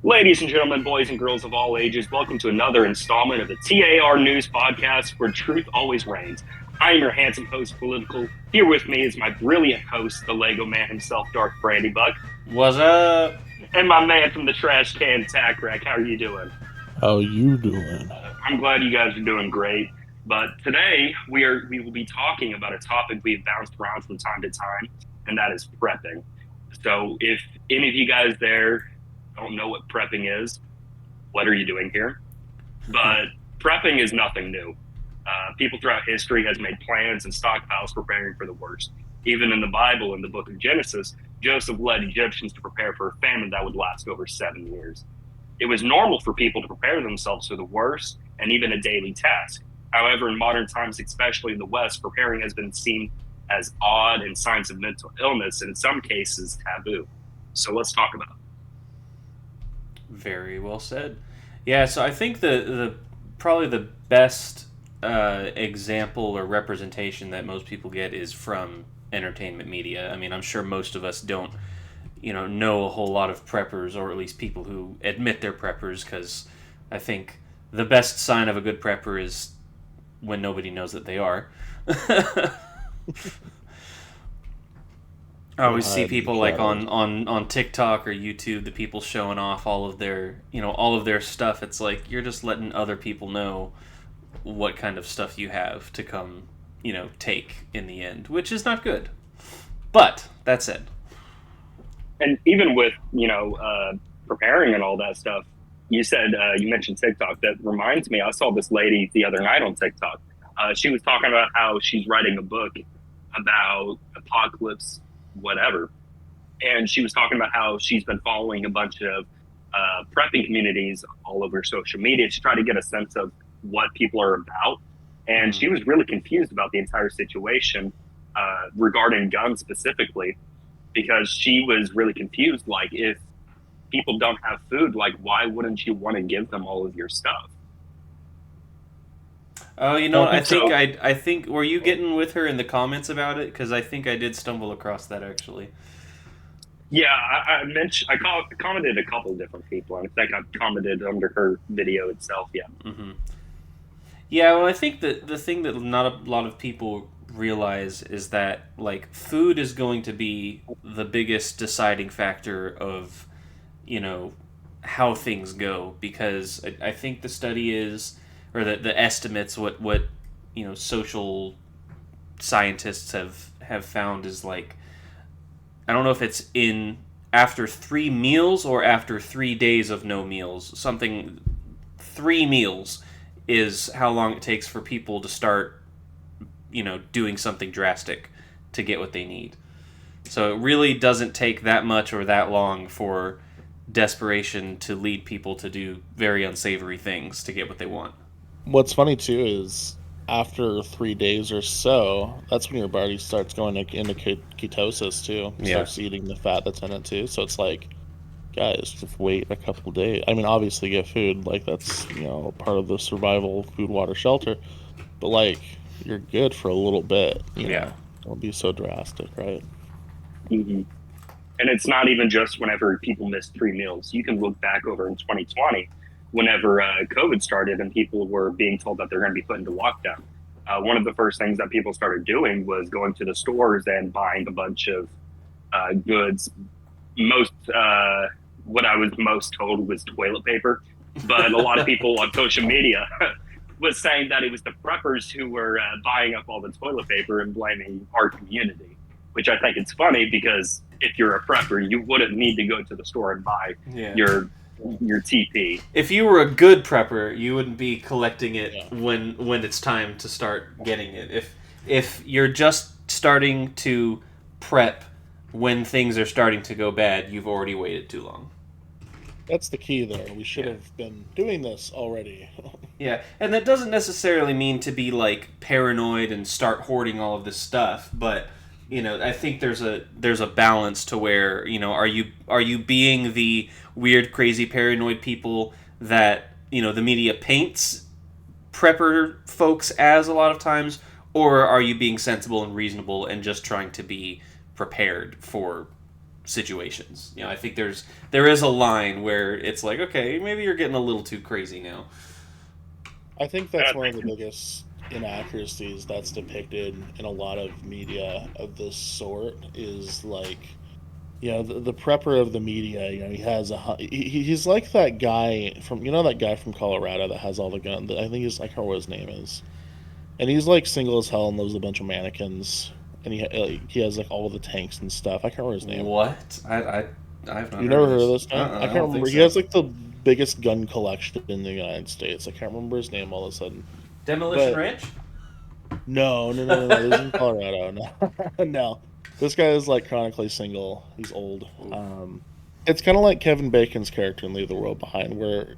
Ladies and gentlemen, boys and girls of all ages, welcome to another installment of the TAR News Podcast, where truth always reigns. I am your handsome host, Political. Here with me is my brilliant host, the Lego man himself, Darth Brandy Buck, What's up? and my man from the trash can, Tack Rack. How are you doing? How you doing? I'm glad you guys are doing great. But today we will be talking about a topic we've bounced around from time to time, and that is prepping. So if any of you guys there don't know what prepping is, what are you doing here? But prepping is nothing new. People throughout history has made plans and stockpiles preparing for the worst. Even in the Bible, in the book of Genesis, Joseph led Egyptians to prepare for a famine that would last over 7 years. It was normal for people to prepare themselves for the worst and even a daily task. However, in modern times, especially in the West, preparing has been seen as odd and signs of mental illness, and in some cases, taboo. So let's talk about it. Very well said. Yeah, so I think the probably the best example or representation that most people get is from entertainment media. I mean, I'm sure most of us don't, know a whole lot of preppers, or at least people who admit they're preppers, because I think the best sign of a good prepper is when nobody knows that they are. I always see people like on TikTok or YouTube, the people showing off all of their stuff. It's like you're just letting other people know what kind of stuff you have to come, take in the end, which is not good. But that said, And even with preparing and all that stuff, you mentioned TikTok. That reminds me, I saw this lady the other night on TikTok. She was talking about how she's writing a book about apocalypse, whatever, and she was talking about how she's been following a bunch of prepping communities all over social media to try to get a sense of what people are about. And she was really confused about the entire situation regarding guns specifically, because she was really confused. Like, if people don't have food, like, why wouldn't you want to give them all of your stuff? oh, I think So, I think were you getting with her in the comments about it? Because I think I did stumble across that actually. yeah, commented a couple of different people, and I think I commented under her video itself. Yeah. hmm Yeah, well, I think that the thing that not a lot of people realize is that like food is going to be the biggest deciding factor of you know how things go, because I think the study is, or the estimates, what social scientists have found is like, I don't know if it's in after 3 meals or after 3 days of no meals, something, 3 meals is how long it takes for people to start doing something drastic to get what they need. So it really doesn't take that much or that long for desperation to lead people to do very unsavory things to get what they want. What's funny too is after 3 days or so, that's when your body starts going into ketosis too. Yeah. Starts eating the fat that's in it too. So it's like, guys, just wait a couple days. I mean, obviously get food, like that's part of the survival, food, water, shelter. But like, you're good for a little bit. Yeah. Don't be so drastic, right? hmm And it's not even just whenever people miss 3 meals. You can look back over in 2020, whenever COVID started and people were being told that they're going to be put into lockdown. One of the first things that people started doing was going to the stores and buying a bunch of goods. Most What I was most told was toilet paper, but a lot of people on social media was saying that it was the preppers who were buying up all the toilet paper and blaming our community, which I think it's funny, because if you're a prepper, you wouldn't need to go to the store and buy Yeah. your your TP. If you were a good prepper, you wouldn't be collecting it Yeah. when it's time to start getting it. If you're just starting to prep when things are starting to go bad, you've already waited too long. That's the key there. We should Yeah. have been doing this already. Yeah, and that doesn't necessarily mean to be like paranoid and start hoarding all of this stuff, but I think there's a balance to where, are you being the weird, crazy, paranoid people that, the media paints prepper folks as a lot of times, or are you being sensible and reasonable and just trying to be prepared situations. I think there is a line where it's like, okay, maybe you're getting a little too crazy now. I think that's one of the biggest inaccuracies that's depicted in a lot of media of this sort is like, the prepper of the media. He has he's like that guy from, that guy from Colorado that has all the guns. I think I can't remember what his name is, and he's like single as hell and lives with a bunch of mannequins, and he has like all the tanks and stuff. I can't remember his name. What? I've not You heard never of heard of this. this guy? I I can't don't think remember. He so. has like the biggest gun collection in the United States. I can't remember his name all of a sudden. Demolition But Ranch? no, no, no, no, no. This is in Colorado. No, no. This guy is like chronically single. He's old. It's kind of like Kevin Bacon's character in Leave the World Behind, where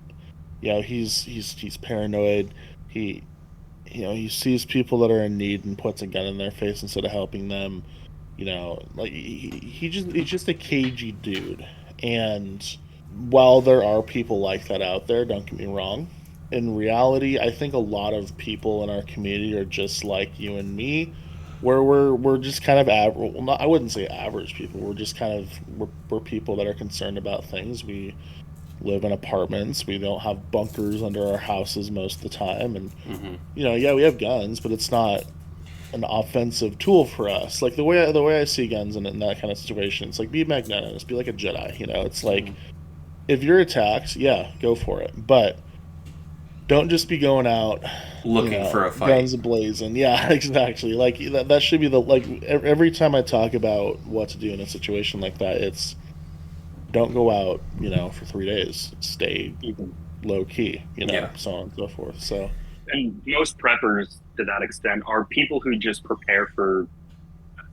he's paranoid. He he sees people that are in need and puts a gun in their face instead of helping them. Like he's just a cagey dude. And while there are people like that out there, don't get me wrong, in reality, I think a lot of people in our community are just like you and me, where we're just kind of average. Well, not, I wouldn't say average people. We're just kind of we're people that are concerned about things. We live in apartments. We don't have bunkers under our houses most of the time, and Mm-hmm. yeah, we have guns, but it's not an offensive tool for us. Like the way I see guns in that kind of situation, it's like be magnanimous, be like a Jedi. It's like if you're attacked, yeah, go for it, but don't just be going out, Looking for a fight. guns blazing. Yeah, exactly. Like that should be the like every time I talk about what to do in a situation like that, it's don't go out, for 3 days. Stay low key, Yeah. so on and so forth. So And most preppers, to that extent, are people who just prepare for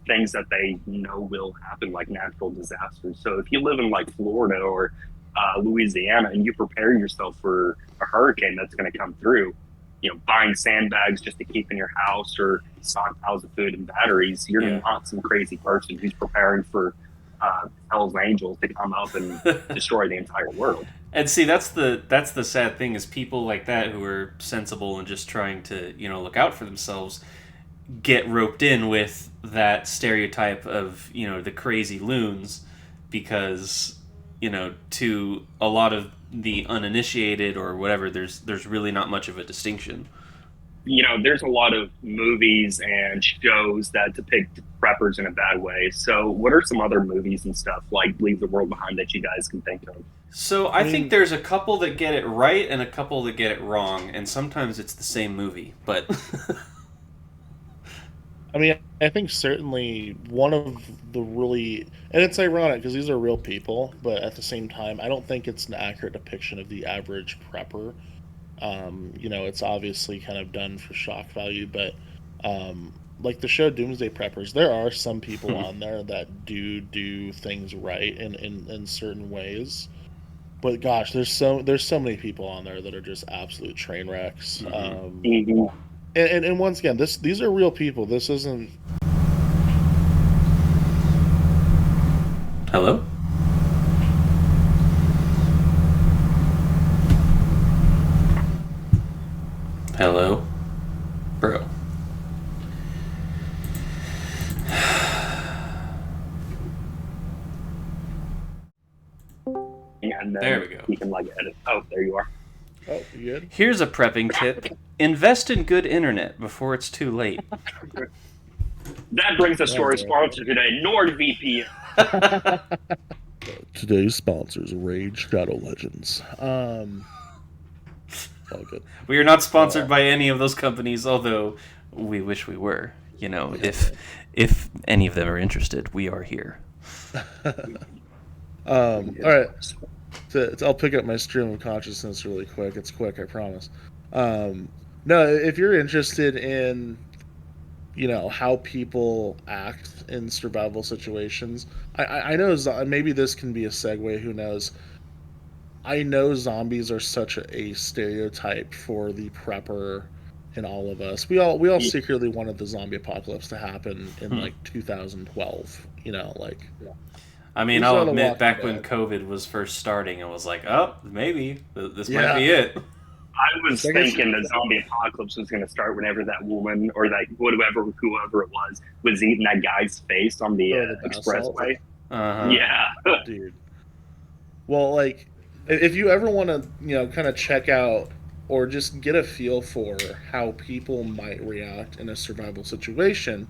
things that they know will happen, like natural disasters. So if you live in like Florida or Louisiana and you prepare yourself for a hurricane that's going to come through, buying sandbags just to keep in your house or stockpiles of food and batteries, you're Yeah. not some crazy person who's preparing for Hell's Angels to come up and destroy the entire world. And see, that's the sad thing is people like that who are sensible and just trying to look out for themselves get roped in with that stereotype of the crazy loons because to a lot of the uninitiated or whatever there's really not much of a distinction. There's a lot of movies and shows that depict preppers in a bad way. So, what are some other movies and stuff like Leave the World Behind that you guys can think of? So I think there's a couple that get it right and a couple that get it wrong, and sometimes it's the same movie. But I mean, I think certainly one of the really, and it's ironic because these are real people, but at the same time, I don't think it's an accurate depiction of the average prepper. It's obviously kind of done for shock value, but like the show Doomsday Preppers, there are some people on there that do things right in certain ways. But gosh, there's so many people on there that are just absolute train wrecks. Mm-hmm. And once again, these are real people. This isn't. hello. Hello, bro. And then There we go. you can like edit. Oh, there you are. Oh, you good? Here's a prepping tip: invest in good internet before it's too late. That brings us to our sponsor today, NordVPN. Today's sponsors, Rage Shadow Legends. All good. We are not sponsored by any of those companies, although we wish we were. If any of them are interested, we are here. All right. I'll pick up my stream of consciousness really quick. It's quick, I promise. No, if you're interested in, how people act in survival situations, I know maybe this can be a segue. Who knows? I know zombies are such a stereotype for the prepper in all of us. We all secretly wanted the zombie apocalypse to happen in like 2012. I mean, I'll admit, back when COVID was first starting, I was like, oh, maybe this might be it. I was thinking the zombie apocalypse was going to start whenever that woman or that whoever it was eating that guy's face on the expressway. Uh huh. Yeah. dude. Well, like, if you ever want to, kind of check out or just get a feel for how people might react in a survival situation,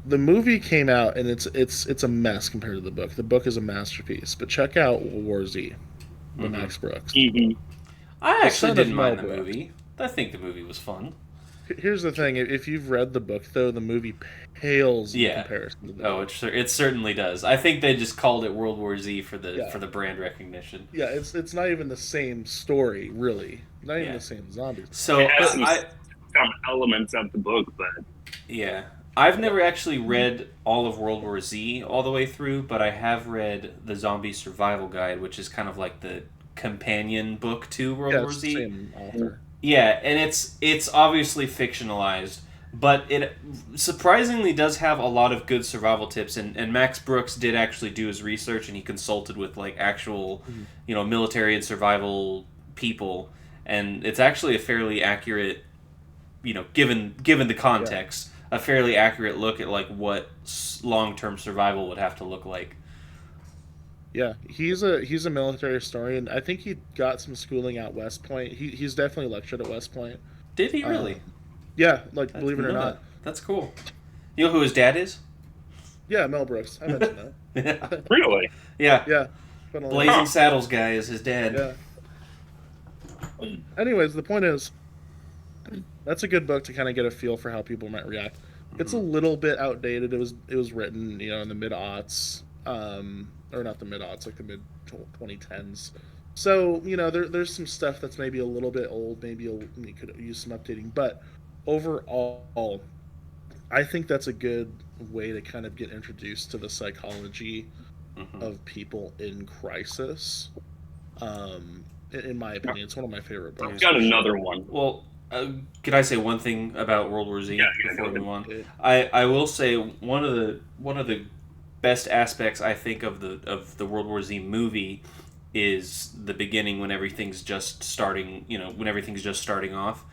the movie came out and it's a mess compared to the book. The book is a masterpiece, but check out World War Z, the Mm-hmm. Max Brooks, Hmm. I the actually son of didn't Mel mind the Brooks. movie. I think the movie was fun. Here's the thing: if you've read the book, though, the movie pales in Yeah. comparison to the Oh, book. it certainly does. I think they just called it World War Z Yeah, for the brand recognition. yeah, it's not even the same story, really. Not even Yeah. the same zombies. It So has But some elements of the book, but yeah, I've yeah, never actually read all of World War Z all the way through, but I have read the Zombie Survival Guide, which is kind of like the companion book to World yeah, War it's the Z. same author. Yeah, and it's obviously fictionalized, but it surprisingly does have a lot of good survival tips. And Max Brooks did actually do his research, and he consulted with like actual, Mhm. military and survival people, and it's actually a fairly accurate, given the Yeah, context, a fairly accurate look at like what long term survival would have to look like. yeah. He's a military historian. I think he got some schooling at West Point. He's definitely lectured at West Point. Did he really? Um, yeah, like I believe it didn't or know not. that. That's cool. You know who his dad is? Yeah, Mel Brooks. I mentioned Yeah. that. really. Yeah. Yeah, funnily Blazing enough. Huh. Saddles guy is his dad. Yeah. Anyways, the point is, that's a good book to kind of get a feel for how people might react. It's a Hmm. little bit outdated. It was written, in the mid aughts, or not the mid aughts, like the mid 2010s. So there's some stuff that's maybe a little bit old. Maybe you could use some updating, but overall, I think that's a good way to kind of get introduced to the psychology Hmm. of people in crisis. In my opinion, it's one of my favorite Yeah. I've books got for another sure. one. Well, can I say one thing about World War Yeah, Z yeah, go before we ahead. move on? It, I will say one of the best aspects I think of the World War Z movie is the beginning when everything's just starting. When everything's just starting off.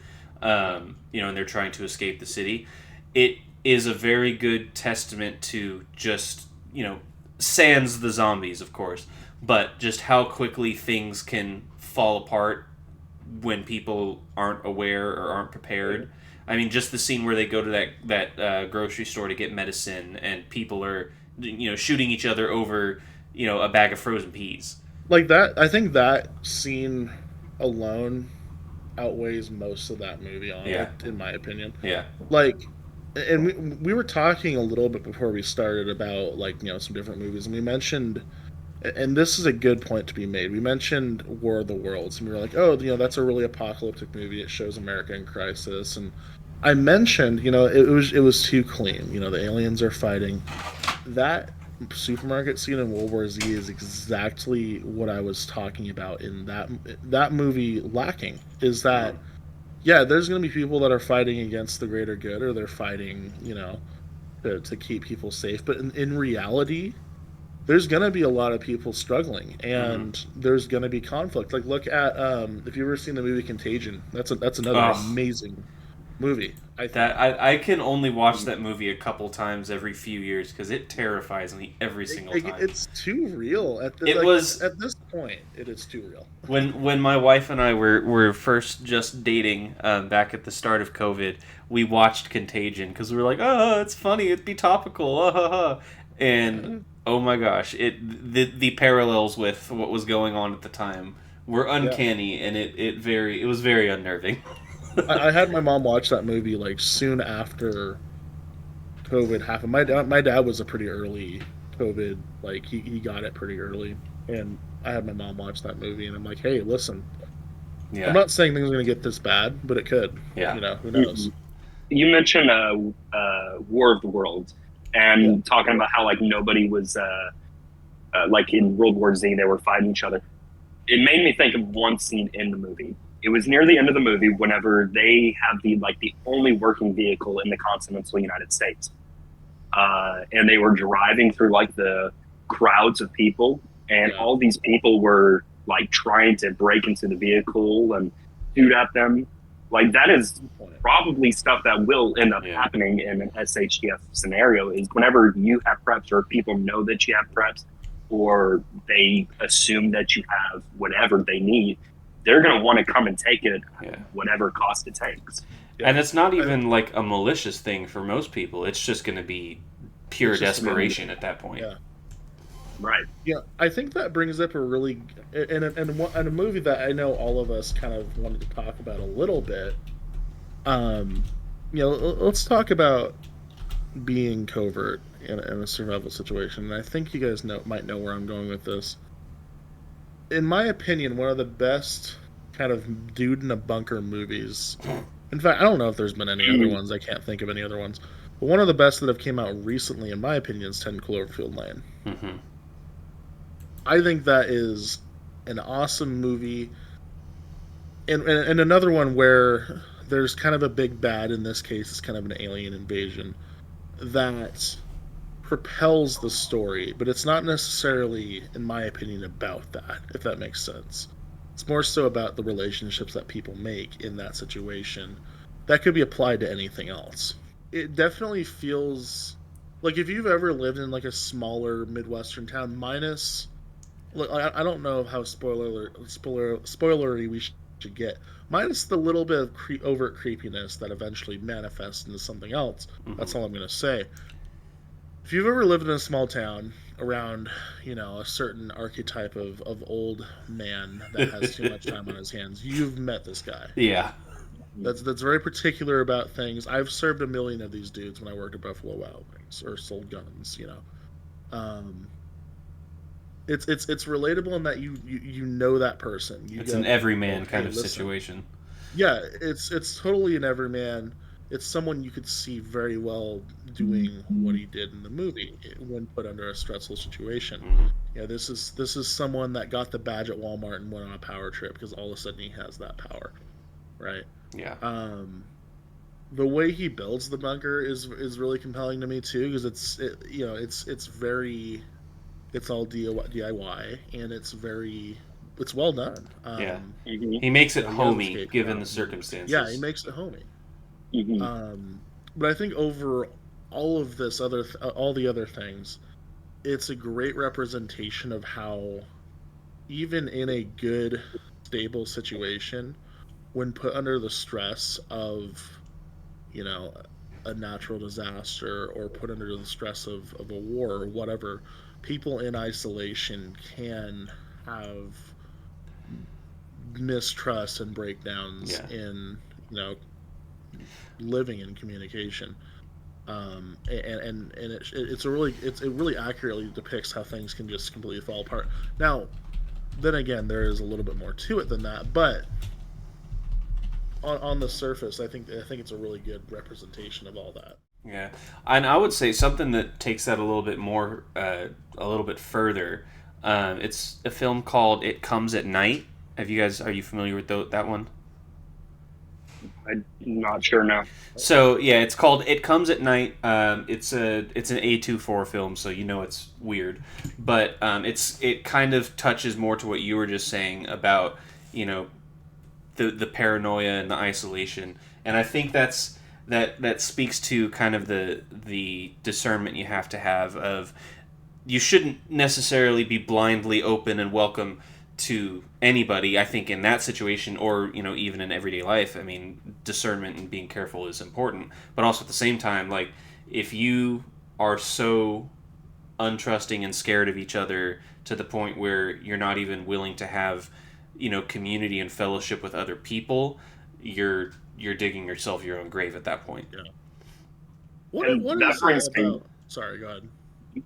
And they're trying to escape the city. It is a very good testament to just sans the zombies, of course, but just how quickly things can fall apart when people aren't aware or aren't prepared. I mean, just the scene where they go to that grocery store to get medicine, and people are shooting each other over a bag of frozen peas. like that, I think that scene alone outweighs most of that movie on Yeah, in my opinion. yeah. Like, and we were talking a little bit before we started about, like, some different movies, and we mentioned, and this is a good point to be made. We mentioned War of the Worlds, and we were like, oh, that's a really apocalyptic movie. It shows America in crisis, and I mentioned, it was too clean. The aliens are fighting. That supermarket scene in World War Z is exactly what I was talking about in that movie. Lacking is Mm-hmm. that, yeah, there's going to be people that are fighting against the greater good, or they're fighting, to keep people safe. But in reality, there's going to be a lot of people struggling, Mm-hmm. and there's going to be conflict. Like, look at, if you've ever seen the movie Contagion, that's another Oh, amazing movie, I that think. I can only watch that movie a couple times every few years because it terrifies me every single time. It's too real at the It like was at this point. It is too real. when my wife and I were first just dating back at the start of COVID. We watched Contagion because we were like, oh, it's funny, it'd be topical, and oh my gosh, the parallels with what was going on at the time were Yeah, uncanny, and it was very unnerving. I had my mom watch that movie like soon after COVID happened. My dad was a pretty early COVID, like he got it pretty early, and I had my mom watch that movie, and I'm like, hey, listen, I'm Yeah, not saying things are gonna get this bad, but it could. yeah. Who knows? Mhm. You mentioned War of the Worlds Yeah, and talking about how like nobody was like in World War Z they were fighting each other. It made me think of one scene in the movie. It was near the end of the movie whenever they have the only working vehicle in the continental United States, and they were driving through like the crowds of people, and yeah, all these people were like trying to break into the vehicle and shoot at them. Like that is Good point. probably stuff that will end up Yeah. happening in an SHTF scenario is whenever you have preps or people know that you have preps or they assume that you have whatever they need, they're going to want to come and take it at Yeah. whatever cost it takes. And Yeah. it's not I, even like a malicious thing for most people. It's just going to be pure it's just desperation at that point. yeah. Right. Yeah, I think that brings up a really and a movie that I know all of us kind of wanted to talk about a little bit. Um, let's talk about being covert in a survival situation. And I think you guys might know where I'm going with this. In my opinion, one of the best kind of dude in a bunker movies. In fact, I don't know if there's been any other ones. I can't think of any other ones. But one of the best that have came out recently, in my opinion, is 10 Cloverfield Lane. Mm-hmm. I think that is an awesome movie, and another one where there's kind of a big bad. In this case, it's kind of an alien invasion that propels the story, but it's not necessarily, in my opinion, about that. If that makes sense, it's more so about the relationships that people make in that situation. That could be applied to anything else. It definitely feels like if you've ever lived in like a smaller Midwestern town, minus look, I don't know how spoilery we should get. Minus the little bit of overt creepiness that eventually manifests into something else. Mm-hmm. That's all I'm going to say. If you've ever lived in a small town around, a certain archetype of old man that has too much time on his hands, you've met this guy. Yeah. That's very particular about things. I've served a million of these dudes when I worked at Buffalo Wild Wings or sold guns. Um, it's relatable in that you know that person. You It's go, an everyman oh, kind hey, of listen. situation. Yeah, it's totally an everyman. It's someone you could see very well doing what he did in the movie when put under a stressful situation. Mm-hmm. Yeah, this is someone that got the badge at Walmart and went on a power trip because all of a sudden he has that power, right? Yeah. The way he builds the bunker is really compelling to me too because it's very it's all DIY and it's well done. Yeah. Mm-hmm. He makes it He has homey escaped given out. the Yeah, he circumstances. makes it homey. Mm-hmm. But I think over all of this all the other things, it's a great representation of how even in a good stable situation, when put under the stress of you know a natural disaster or put under the stress of a war or whatever, people in isolation can have mistrust and breakdowns Yeah. in you know living in communication. And it really accurately depicts how things can just completely fall apart. Now, then again, there is a little bit more to it than that, but on the surface, I think it's a really good representation of all that. Yeah, and I would say something that takes that a little bit more, a little bit further. It's a film called "It Comes at Night." Are you familiar with that one? I'm not sure now. So yeah, it's called "It Comes at Night." It's an A24 film, so you know it's weird, but it kind of touches more to what you were just saying about you know the paranoia and the isolation, and I think that speaks to kind of the discernment you have to have of you shouldn't necessarily be blindly open and welcome to anybody. I think in that situation, or even in everyday life, I mean, discernment and being careful is important. But also at the same time, like if you are so untrusting and scared of each other to the point where you're not even willing to have community and fellowship with other people, you're digging yourself your own grave at that point. Yeah. And What that is it brings me. about? Sorry, go ahead.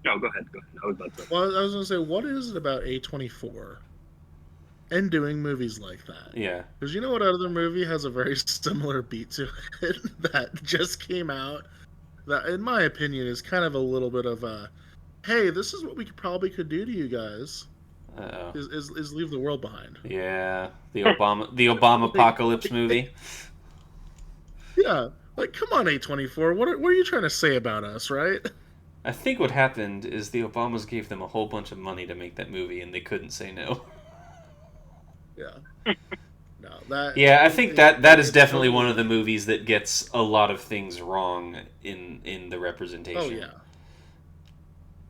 No, go ahead. Go ahead. I was about to. Well, I was going to say, what is it about A24 and doing movies like that? Yeah. Because you know what other movie has a very similar beat to it that just came out that, in my opinion, is kind of a little bit of a, hey, this is what we could do to you guys. Uh-oh. Is leave the world behind. Yeah, the Obama Like, apocalypse movie. yeah, like come on, A24. What are you trying to say about us, right? I think what happened is the Obamas gave them a whole bunch of money to make that movie, and they couldn't say no. Yeah. No, That Yeah, I think that is it's definitely totally, one of the movies that gets a lot of things wrong in the oh representation. yeah.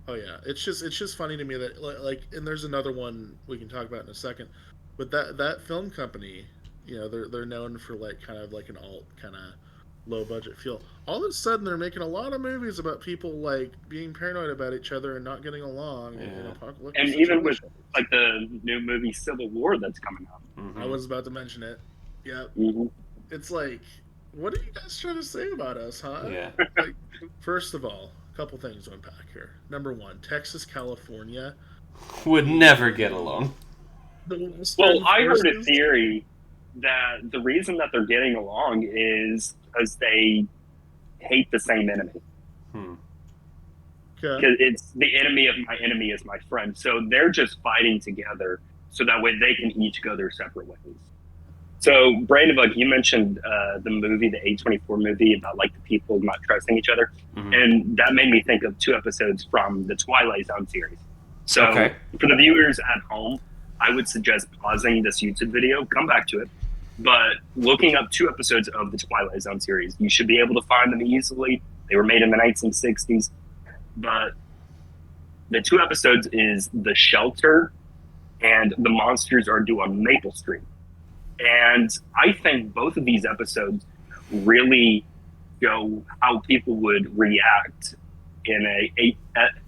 Oh yeah, it's just funny to me that like, and there's another one we can talk about in a second, but that film company, they're known for like kind of like an alt kind of low budget feel. All of a sudden, they're making a lot of movies about people like being paranoid about each other and not getting along in Yeah. apocalyptic And even with situations. like the new movie Civil War that's coming out. I Hmm. was about to mention it. Yep, Mm-hmm. it's like, what are you guys trying to say about us, huh? Yeah. Like, first of all, a couple things to unpack here. Number one, Texas, California Would being never get along. the Well, Western I heard a forces. theory that the reason that they're getting along is because they hate the same enemy. Hmm. Okay. Because it's the enemy of my enemy is my friend. So they're just fighting together so that way they can each go their separate ways. So, Brandon, you mentioned the movie, the A24 movie about like the people not trusting each other. Hmm. And that made me think of two episodes from the Twilight Zone series. So, Okay. for the viewers at home, I would suggest pausing this YouTube video, come back to it, but looking up two episodes of the Twilight Zone series. You should be able to find them easily. They were made in the 1960s. But the two episodes is The Shelter and The Monsters Are Due on Maple Street. And I think both of these episodes really show how people would react in a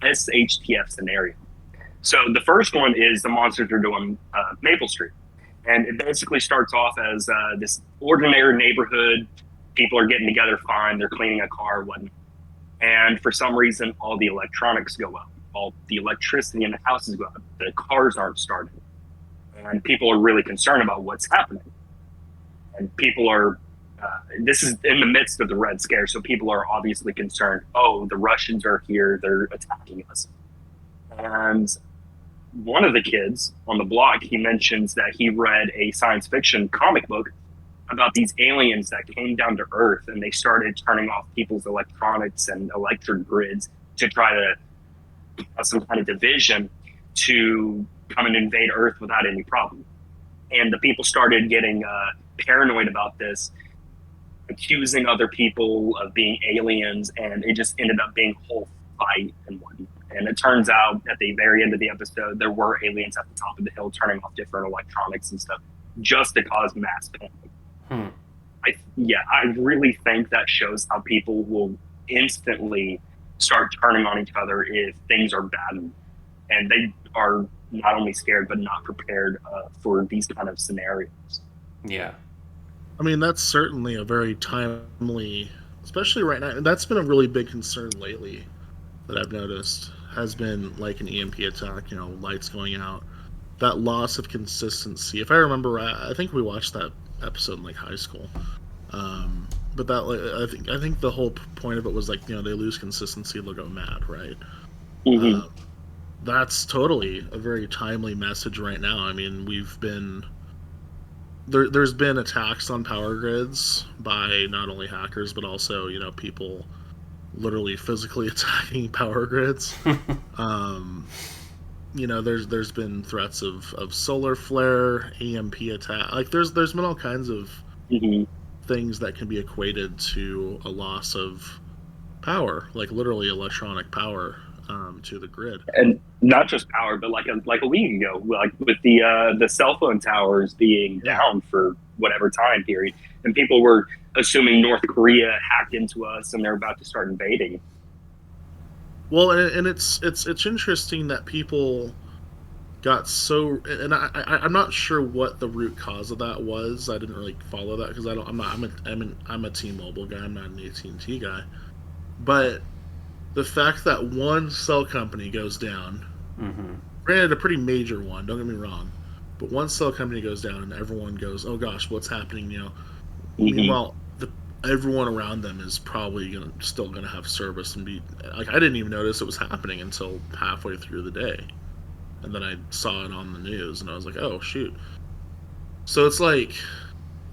SHTF scenario. So the first one is The Monsters Are Doing Maple Street. And it basically starts off as this ordinary neighborhood. People are getting together fine. They're cleaning a car, whatnot. And for some reason, all the electronics go out. All the electricity in the houses go out. The cars aren't starting. And people are really concerned about what's happening. And people are, this is in the midst of the Red Scare. So people are obviously concerned. Oh, the Russians are here. They're attacking us. And one of the kids on the block, he mentions that he read a science fiction comic book about these aliens that came down to Earth and they started turning off people's electronics and electric grids to try to cause some kind of division to come and invade Earth without any problem. And the people started getting paranoid about this, accusing other people of being aliens, and it just ended up being a whole fight and whatnot. And it turns out at the very end of the episode, there were aliens at the top of the hill turning off different electronics and stuff just to cause mass panic. Hmm. I really think that shows how people will instantly start turning on each other if things are bad, and they are not only scared but not prepared for these kind of scenarios. Yeah. I mean, that's certainly a very timely, especially right now. And that's been a really big concern lately that I've noticed has been like an EMP attack, lights going out. That loss of consistency. If I remember right, I think we watched that episode in like high school. But that, like, I think the whole point of it was like, they lose consistency, they'll go mad, right? Mm-hmm. Uh, that's totally a very timely message right now. I mean, we've been there's been attacks on power grids by not only hackers but also people literally physically attacking power grids. um, there's been threats of solar flare, EMP attack. Like there's been all kinds of Mm-hmm. things that can be equated to a loss of power, like literally electronic power, to the grid. And not just power, but like a week ago, like with the cell phone towers being Yeah. down for whatever time period, and people were assuming North Korea hacked into us and they're about to start invading. Well, and it's interesting that people got so, and I'm not sure what the root cause of that was. I didn't really follow that because I'm a T-Mobile guy. I'm not an AT&T guy. But the fact that one cell company goes down, Mm-hmm. granted a pretty major one, don't get me wrong, but one cell company goes down and everyone goes, oh gosh, what's happening? Mm-hmm. Meanwhile, everyone around them is probably still gonna have service and be like, I didn't even notice it was happening until halfway through the day, and then I saw it on the news and I was like, oh shoot. So it's like,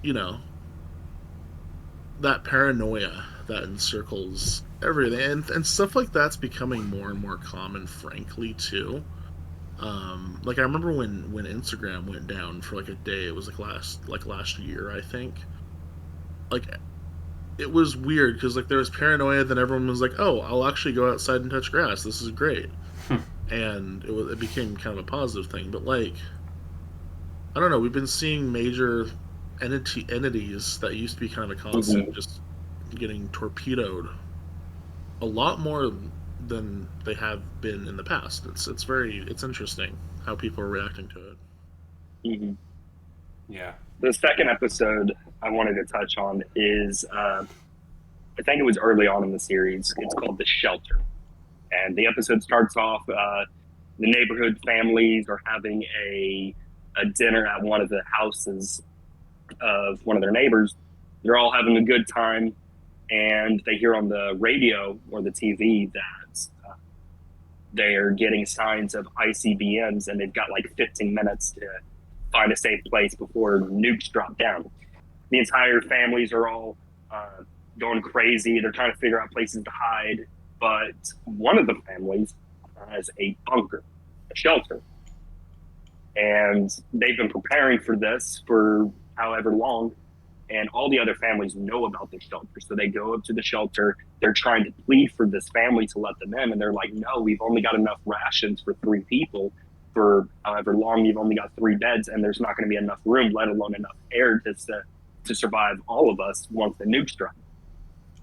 you know, that paranoia that encircles everything, and stuff like that's becoming more and more common, frankly, too. Like I remember when Instagram went down for like a day. It was last year, I think. Like it was weird because like there was paranoia. Then everyone was like, "Oh, I'll actually go outside and touch grass. This is great." And it became kind of a positive thing. But like I don't know, we've been seeing major entities that used to be kind of a constant Mhm. just getting torpedoed a lot more than they have been in the past. It's interesting how people are reacting to it. Mhm. Yeah. The second episode I wanted to touch on is I think it was early on in the series. It's called The Shelter. And the episode starts off the neighborhood families are having a dinner at one of the houses of one of their neighbors. They're all having a good time, and they hear on the radio or the TV that they're getting signs of ICBMs, and they've got like 15 minutes to find a safe place before nukes drop down. The entire families are all going crazy. They're trying to figure out places to hide, but one of the families has a bunker, a shelter, and they've been preparing for this for however long. And all the other families know about the shelter, so they go up to the shelter. They're trying to plead for this family to let them in, and they're like, "No, we've only got enough rations for 3 people. For however long, you've only got 3 beds, and there's not going to be enough room, let alone enough air to survive all of us once the nukes drop."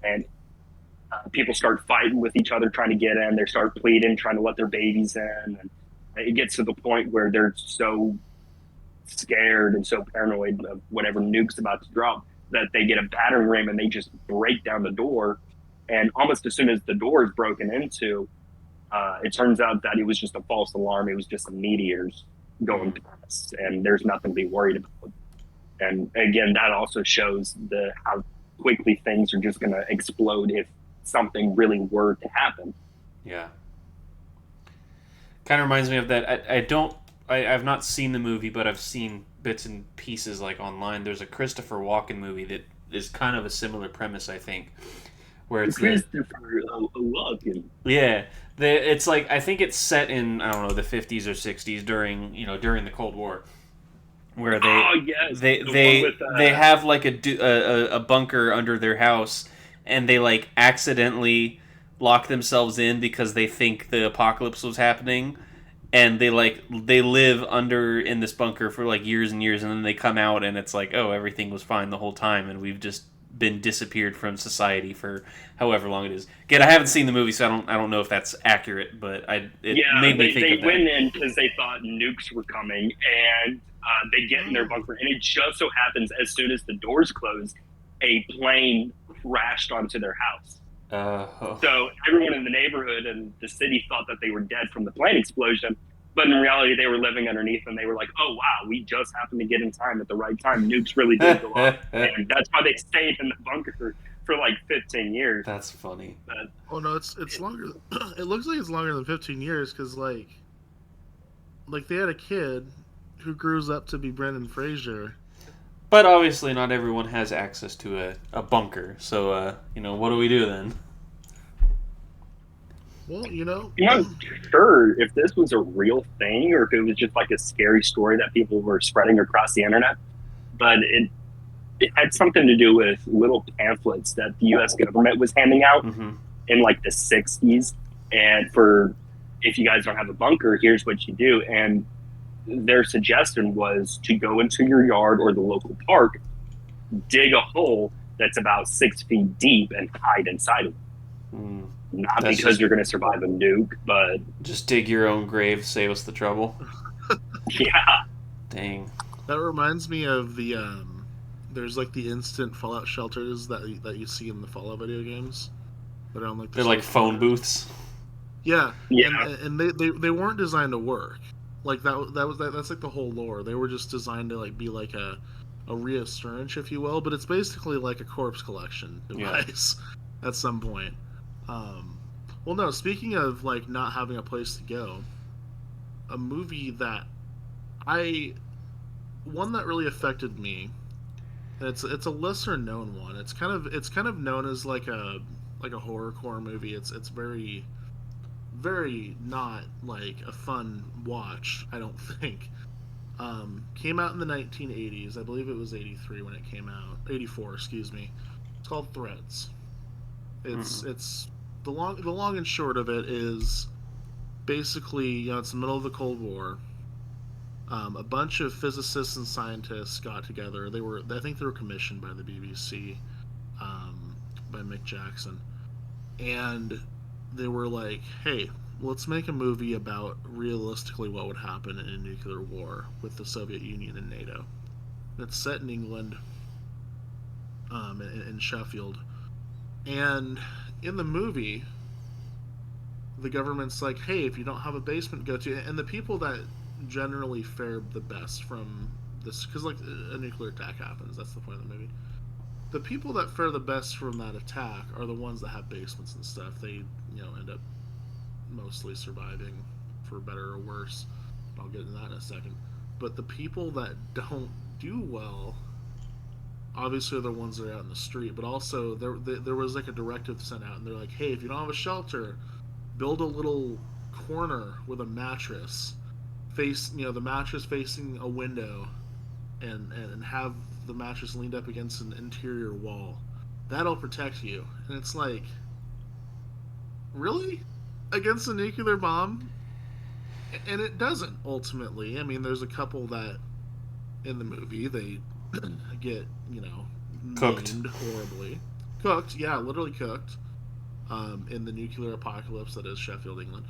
And people start fighting with each other trying to get in. They start pleading, trying to let their babies in, and it gets to the point where they're so scared and so paranoid of whatever nuke's about to drop that they get a battering ram and they just break down the door. And almost as soon as the door is broken into, it turns out that it was just a false alarm. It was just some meteors going past, and there's nothing to be worried about. And again, that also shows the how quickly things are just going to explode if something really were to happen. Yeah. Kind of reminds me of that. I don't. I've not seen the movie, but I've seen bits and pieces like online. There's a Christopher Walken movie that is kind of a similar premise, I think, where it's the Christopher Walken. yeah. It's like I think it's set in I don't know the 50s or 60s during during the Cold War, where Oh yes, they the one with they have like a bunker under their house, and they like accidentally lock themselves in because they think the apocalypse was happening, and they live under in this bunker for like years and years, and then they come out and it's like, oh, everything was fine the whole time, and we've just been disappeared from society for however long it is. Again, I haven't seen the movie, so I don't know if that's accurate, but it yeah, made me think they of that. went in because they thought nukes were coming, and they get in their bunker, and it just so happens as soon as the doors closed, a plane crashed onto their house. Oh. So everyone in the neighborhood and the city thought that they were dead from the plane explosion, but in reality, they were living underneath, and they were like, "Oh wow, we just happened to get in time at the right time. Nukes really did go off," and that's why they stayed in the bunker for like 15 years. That's funny. But Oh no, it's longer. It looks like it's longer than 15 years because like they had a kid who grows up to be Brendan Fraser. But obviously, not everyone has access to a bunker. So, what do we do then? Well, I'm not sure if this was a real thing or if it was just like a scary story that people were spreading across the internet. But it had something to do with little pamphlets that the U.S. government was handing out Mm-hmm. in like the 60s. And for if you guys don't have a bunker, here's what you do. And their suggestion was to go into your yard or the local park, dig a hole that's about 6 feet deep, and hide inside of it. Mm. Not That's because just you're going to survive a nuke, but just dig your own grave, save us the trouble. yeah. Dang. that reminds me of the there's like the instant Fallout shelters that you see in the Fallout video games. That are on like the They're like street phone corners. booths. Yeah, Yeah. and they weren't designed to work. Like that's like the whole lore. They were just designed to like be like a reassurance, if you will. But it's basically like a corpse collection Yeah. device at some point. Um, well, no. Speaking of like not having a place to go, a movie that I one that really affected me. And it's a lesser known one. It's kind of known as like a horrorcore movie. It's very very not like a fun watch, I don't think. Came out in the 1980s. I believe it was 83 when it came out. 84, excuse me. It's called Threads. It's the long and short of it is basically, it's the middle of the Cold War. A bunch of physicists and scientists got together. I think they were commissioned by the BBC, by Mick Jackson, and they were like, "Hey, let's make a movie about realistically what would happen in a nuclear war with the Soviet Union and NATO." It's set in England, in Sheffield, and in the movie, the government's like, "Hey, if you don't have a basement, go to," and the people that generally fare the best from this, because like a nuclear attack happens, that's the point of the movie. The people that fare the best from that attack are the ones that have basements and stuff. They, end up mostly surviving, for better or worse. I'll get into that in a second. But the people that don't do well, obviously, are the ones that are out in the street. But also, there was like a directive sent out, and they're like, "Hey, if you don't have a shelter, build a little corner with a mattress, the mattress facing a window, and have the mattress leaned up against an interior wall. That'll protect you." And it's like, really? Against a nuclear bomb? And it doesn't, ultimately. I mean, there's a couple that in the movie they get, Cooked. maimed horribly. Cooked, yeah, literally cooked. In the nuclear apocalypse that is Sheffield, England.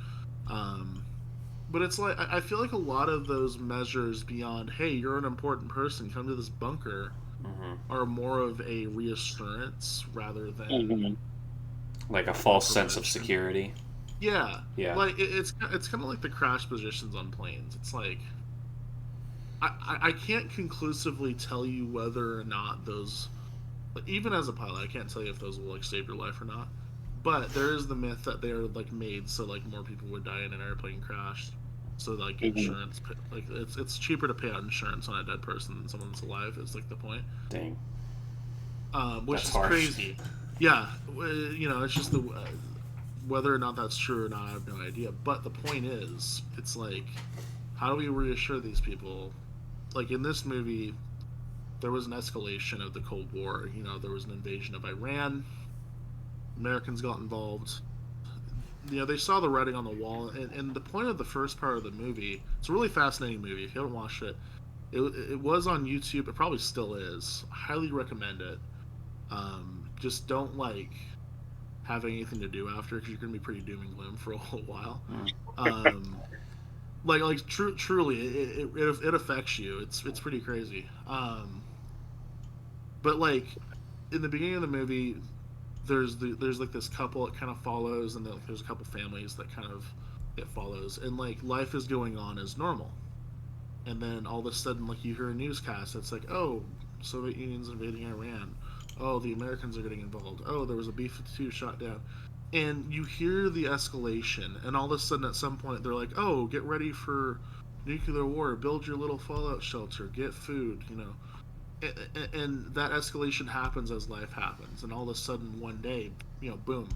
But it's like, I feel like a lot of those measures beyond, "Hey, you're an important person, come to this bunker," are more of a reassurance rather than like a false sense of security. Yeah, Yeah. like it's kind of like the crash positions on planes. It's like I can't conclusively tell you whether or not those, even as a pilot, I can't tell you if those will like save your life or not. But there is the myth that they're like made so like more people would die in an airplane crash. So like insurance, like it's cheaper to pay out insurance on a dead person than someone that's alive. Is like the point. Dang. Which That's is harsh. crazy. Yeah, it's just the whether or not that's true or not, I have no idea. But the point is, it's like, how do we reassure these people? Like in this movie, there was an escalation of the Cold War. There was an invasion of Iran. Americans got involved. They saw the writing on the wall, and the point of the first part of the movie, it's a really fascinating movie. If you haven't watched it, it was on YouTube. It probably still is. I highly recommend it. Just don't have anything to do after, because you're gonna be pretty doom and gloom for a whole while. Truly, it affects you. It's pretty crazy. But like in the beginning of the movie, there's like this couple it kind of follows, and then there's a couple families that kind of it follows, and like life is going on as normal, and then all of a sudden like you hear a newscast that's like, "Oh, Soviet Union's invading Iran. Oh, the Americans are getting involved. Oh, there was a B-52 shot down." And you hear the escalation, and all of a sudden at some point they're like, "Oh, get ready for nuclear war. Build your little fallout shelter. Get food." And that escalation happens as life happens, and all of a sudden one day, boom,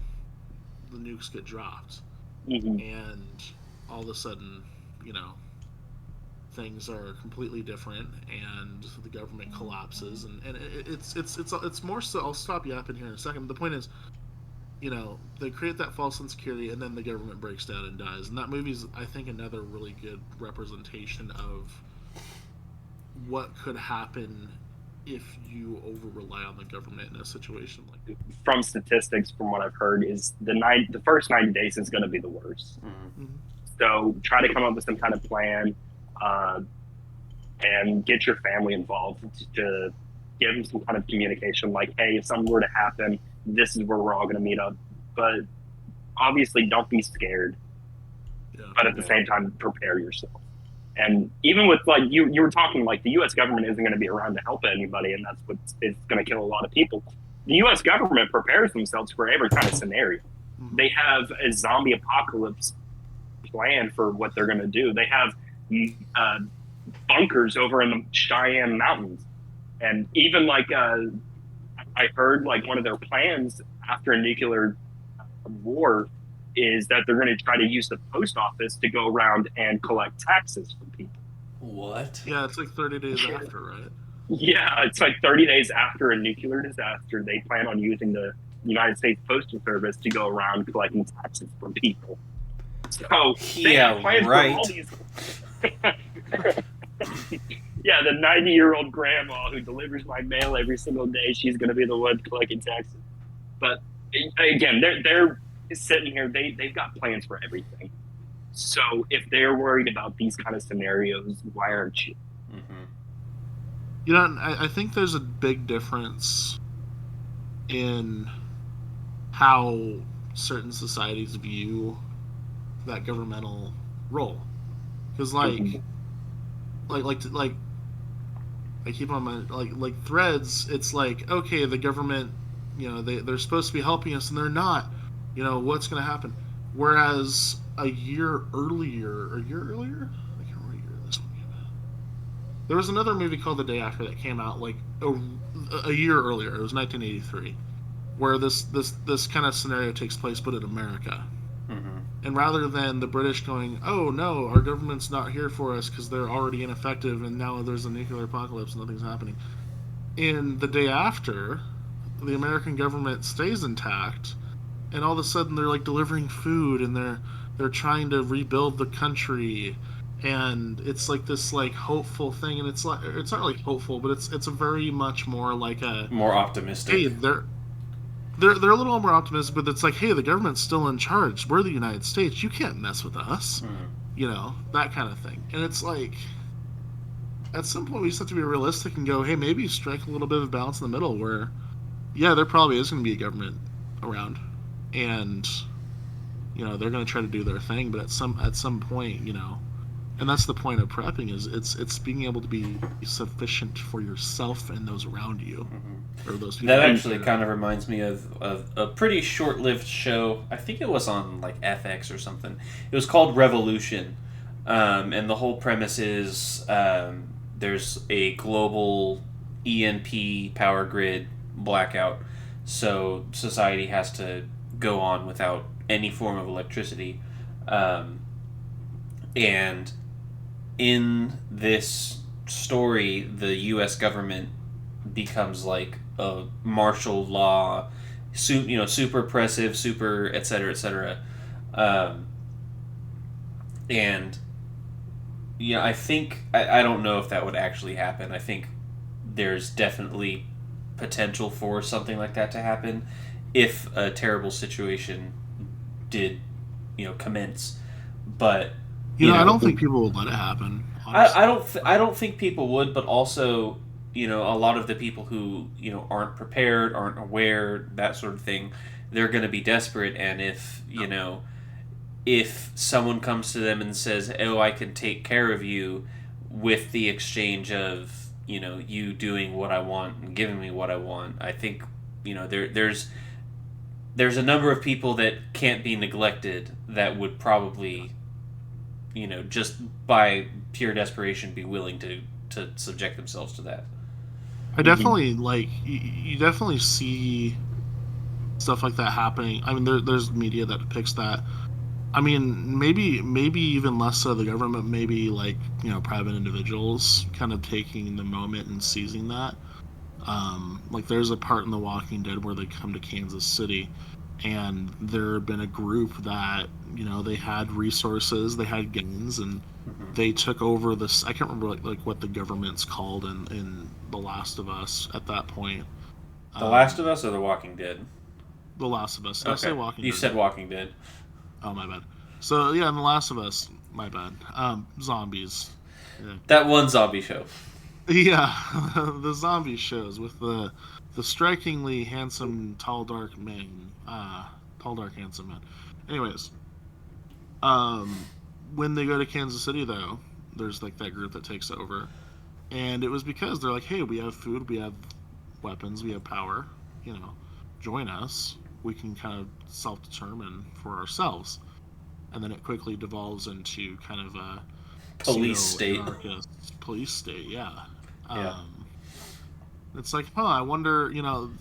the nukes get dropped, and all of a sudden, things are completely different, and the government collapses, and it's more so. I'll stop yapping here in a second. But the point is, they create that false insecurity, and then the government breaks down and dies. And that movie's, I think, another really good representation of what could happen if you over rely on the government in a situation like that. From statistics, from what I've heard, is the first 90 days is going to be the worst. So try to come up with some kind of plan, and get your family involved to give them some kind of communication, like, "Hey, if something were to happen, this is where we're all going to meet up." But obviously, don't be scared. But at the same time, prepare yourself. And even with like you were talking, like the U.S. government isn't going to be around to help anybody, and that's what is going to kill a lot of people. The U.S. government prepares themselves for every kind of scenario. They have a zombie apocalypse plan for what they're going to do. They have bunkers over in the Cheyenne Mountains, and even like I heard like one of their plans after a nuclear war is that they're going to try to use the post office to go around and collect taxes from people. What? Yeah, it's like 30 days after, right? Yeah, it's like 30 days after a nuclear disaster, they plan on using the United States Postal Service to go around collecting taxes from people. So they have Yeah, plans for all right. these. Yeah, the 90-year-old grandma who delivers my mail every single day, she's going to be the one collecting taxes. But again, they're sitting here, they've got plans for everything. So if they're worried about these kind of scenarios, why aren't you? Mm-hmm. You know, I think there's a big difference in how certain societies view that governmental role. Because Mhm. like I keep on my like threads. It's like, okay, the government, you know, they're supposed to be helping us and they're not. You know what's going to happen. Whereas a year earlier, I can't remember what year this one came out. There was another movie called The Day After that came out like a year earlier. It was 1983, where this kind of scenario takes place, but in America. Mm-hmm. And rather than the British going, oh no, our government's not here for us because they're already ineffective and now there's a nuclear apocalypse and nothing's happening. In The Day After, the American government stays intact and all of a sudden they're like delivering food and they're trying to rebuild the country, and it's like this like hopeful thing, and it's not really hopeful, but it's a very much more like a, More hey, optimistic. they're a little more optimistic, but it's like, hey, the government's still in charge. We're the United States. You can't mess with us. Mm. You know, that kind of thing. And it's like, at some point, we just have to be realistic and go, hey, maybe strike a little bit of balance in the middle where, yeah, there probably is going to be a government around. And, you know, they're going to try to do their thing. But at some point, you know, and that's the point of prepping, is it's being able to be sufficient for yourself and those around you, or those people. That actually kind of reminds me of a pretty short-lived show. I think it was on like FX or something. It was called Revolution, and the whole premise is there's a global EMP power grid blackout, so society has to go on without any form of electricity, and in this story, the U.S. government becomes like a martial law, super oppressive, super et cetera, et cetera. Um, and yeah, I think I don't know if that would actually happen. I think there's definitely potential for something like that to happen if a terrible situation did, commence. But You know, I don't think people would let it happen. Honestly, I don't think people would, but also, a lot of the people who aren't prepared, aren't aware, that sort of thing, they're going to be desperate, and if someone comes to them and says, "Oh, I can take care of you," with the exchange of you doing what I want and giving me what I want, I think there's a number of people that can't be neglected that would probably just by pure desperation be willing to subject themselves to that. I definitely like you definitely see stuff like that happening. I mean, there's media that depicts that. I mean, maybe even less so the government, maybe like private individuals kind of taking the moment and seizing that. Like there's a part in The Walking Dead where they come to Kansas City, and there had been a group that they had resources, they had guns, and Mm-hmm. they took over this. I can't remember like what the government's called in The Last of Us at that point. The Last of Us or The Walking Dead? The Last of Us. Did I say Okay, Walking you Dead? said Walking Dead. Oh, my bad. So yeah, in The Last of Us, my bad. Zombies. Yeah, That one zombie show. yeah. The zombie shows with the strikingly handsome, tall, dark man. Tall, dark, handsome man. Anyways, um, when they go to Kansas City, though, there's like that group that takes over, and it was because they're like, hey, we have food, we have weapons, we have power. Join us. We can kind of self-determine for ourselves. And then it quickly devolves into kind of a Police state. pseudo-anarchist police state. Yeah. Yeah. It's like, I wonder.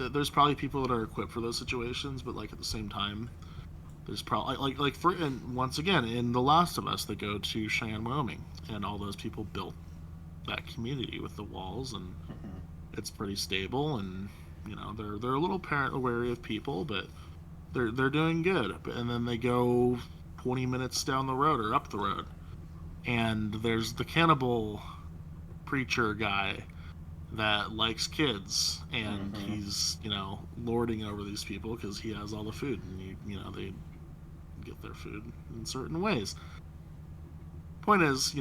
There's probably people that are equipped for those situations, but like at the same time, There's probably and once again in The Last of Us, they go to Cheyenne, Wyoming, and all those people built that community with the walls, and it's pretty stable. And they're a little parent wary of people, but they're doing good. And then they go 20 minutes down the road or up the road, and there's the cannibal preacher guy that likes kids, and he's lording over these people because he has all the food, and they get their food in certain ways. Point is,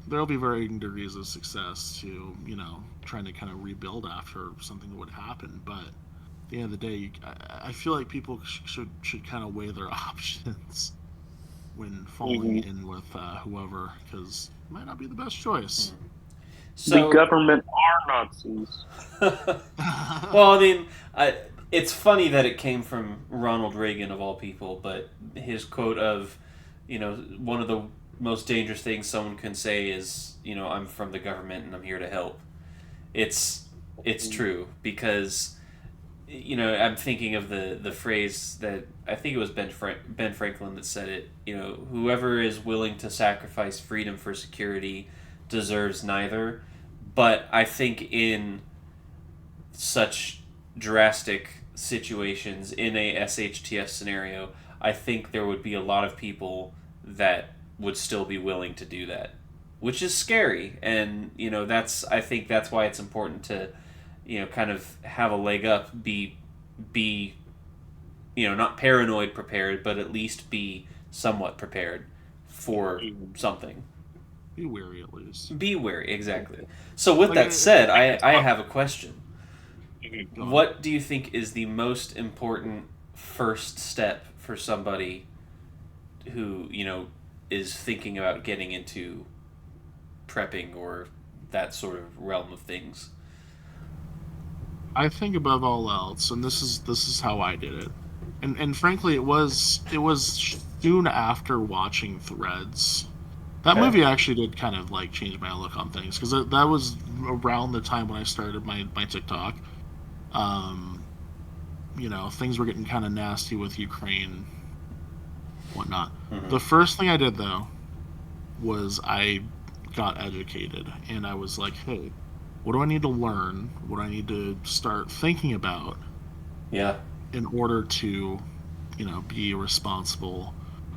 there'll be varying degrees of success to trying to kind of rebuild after something would happen, but at the end of the day, I feel like people should kind of weigh their options when falling in with whoever, because it might not be the best choice. The government are Nazis. Well, I mean, it's funny that it came from Ronald Reagan of all people, but his quote of, one of the most dangerous things someone can say is, I'm from the government and I'm here to help. It's true, because I'm thinking of the phrase that I think it was Ben Franklin that said it. Whoever is willing to sacrifice freedom for security deserves neither. But I think in such drastic situations, in a SHTF scenario, I think there would be a lot of people that would still be willing to do that, which is scary. And I think that's why it's important to kind of have a leg up, be not paranoid prepared, but at least be somewhat prepared for something. Be wary, at least. Be wary, exactly. So with that said, I have a question. What do you think is the most important first step for somebody who, is thinking about getting into prepping or that sort of realm of things? I think above all else, and this is how I did it, and frankly, it was soon after watching Threads. That movie actually did kind of change my outlook on things, because that was around the time when I started my TikTok. Things were getting kind of nasty with Ukraine, whatnot. The first thing I did though was I got educated, and I was like, hey, what do I need to learn? What do I need to start thinking about? Yeah. In order to, be a responsible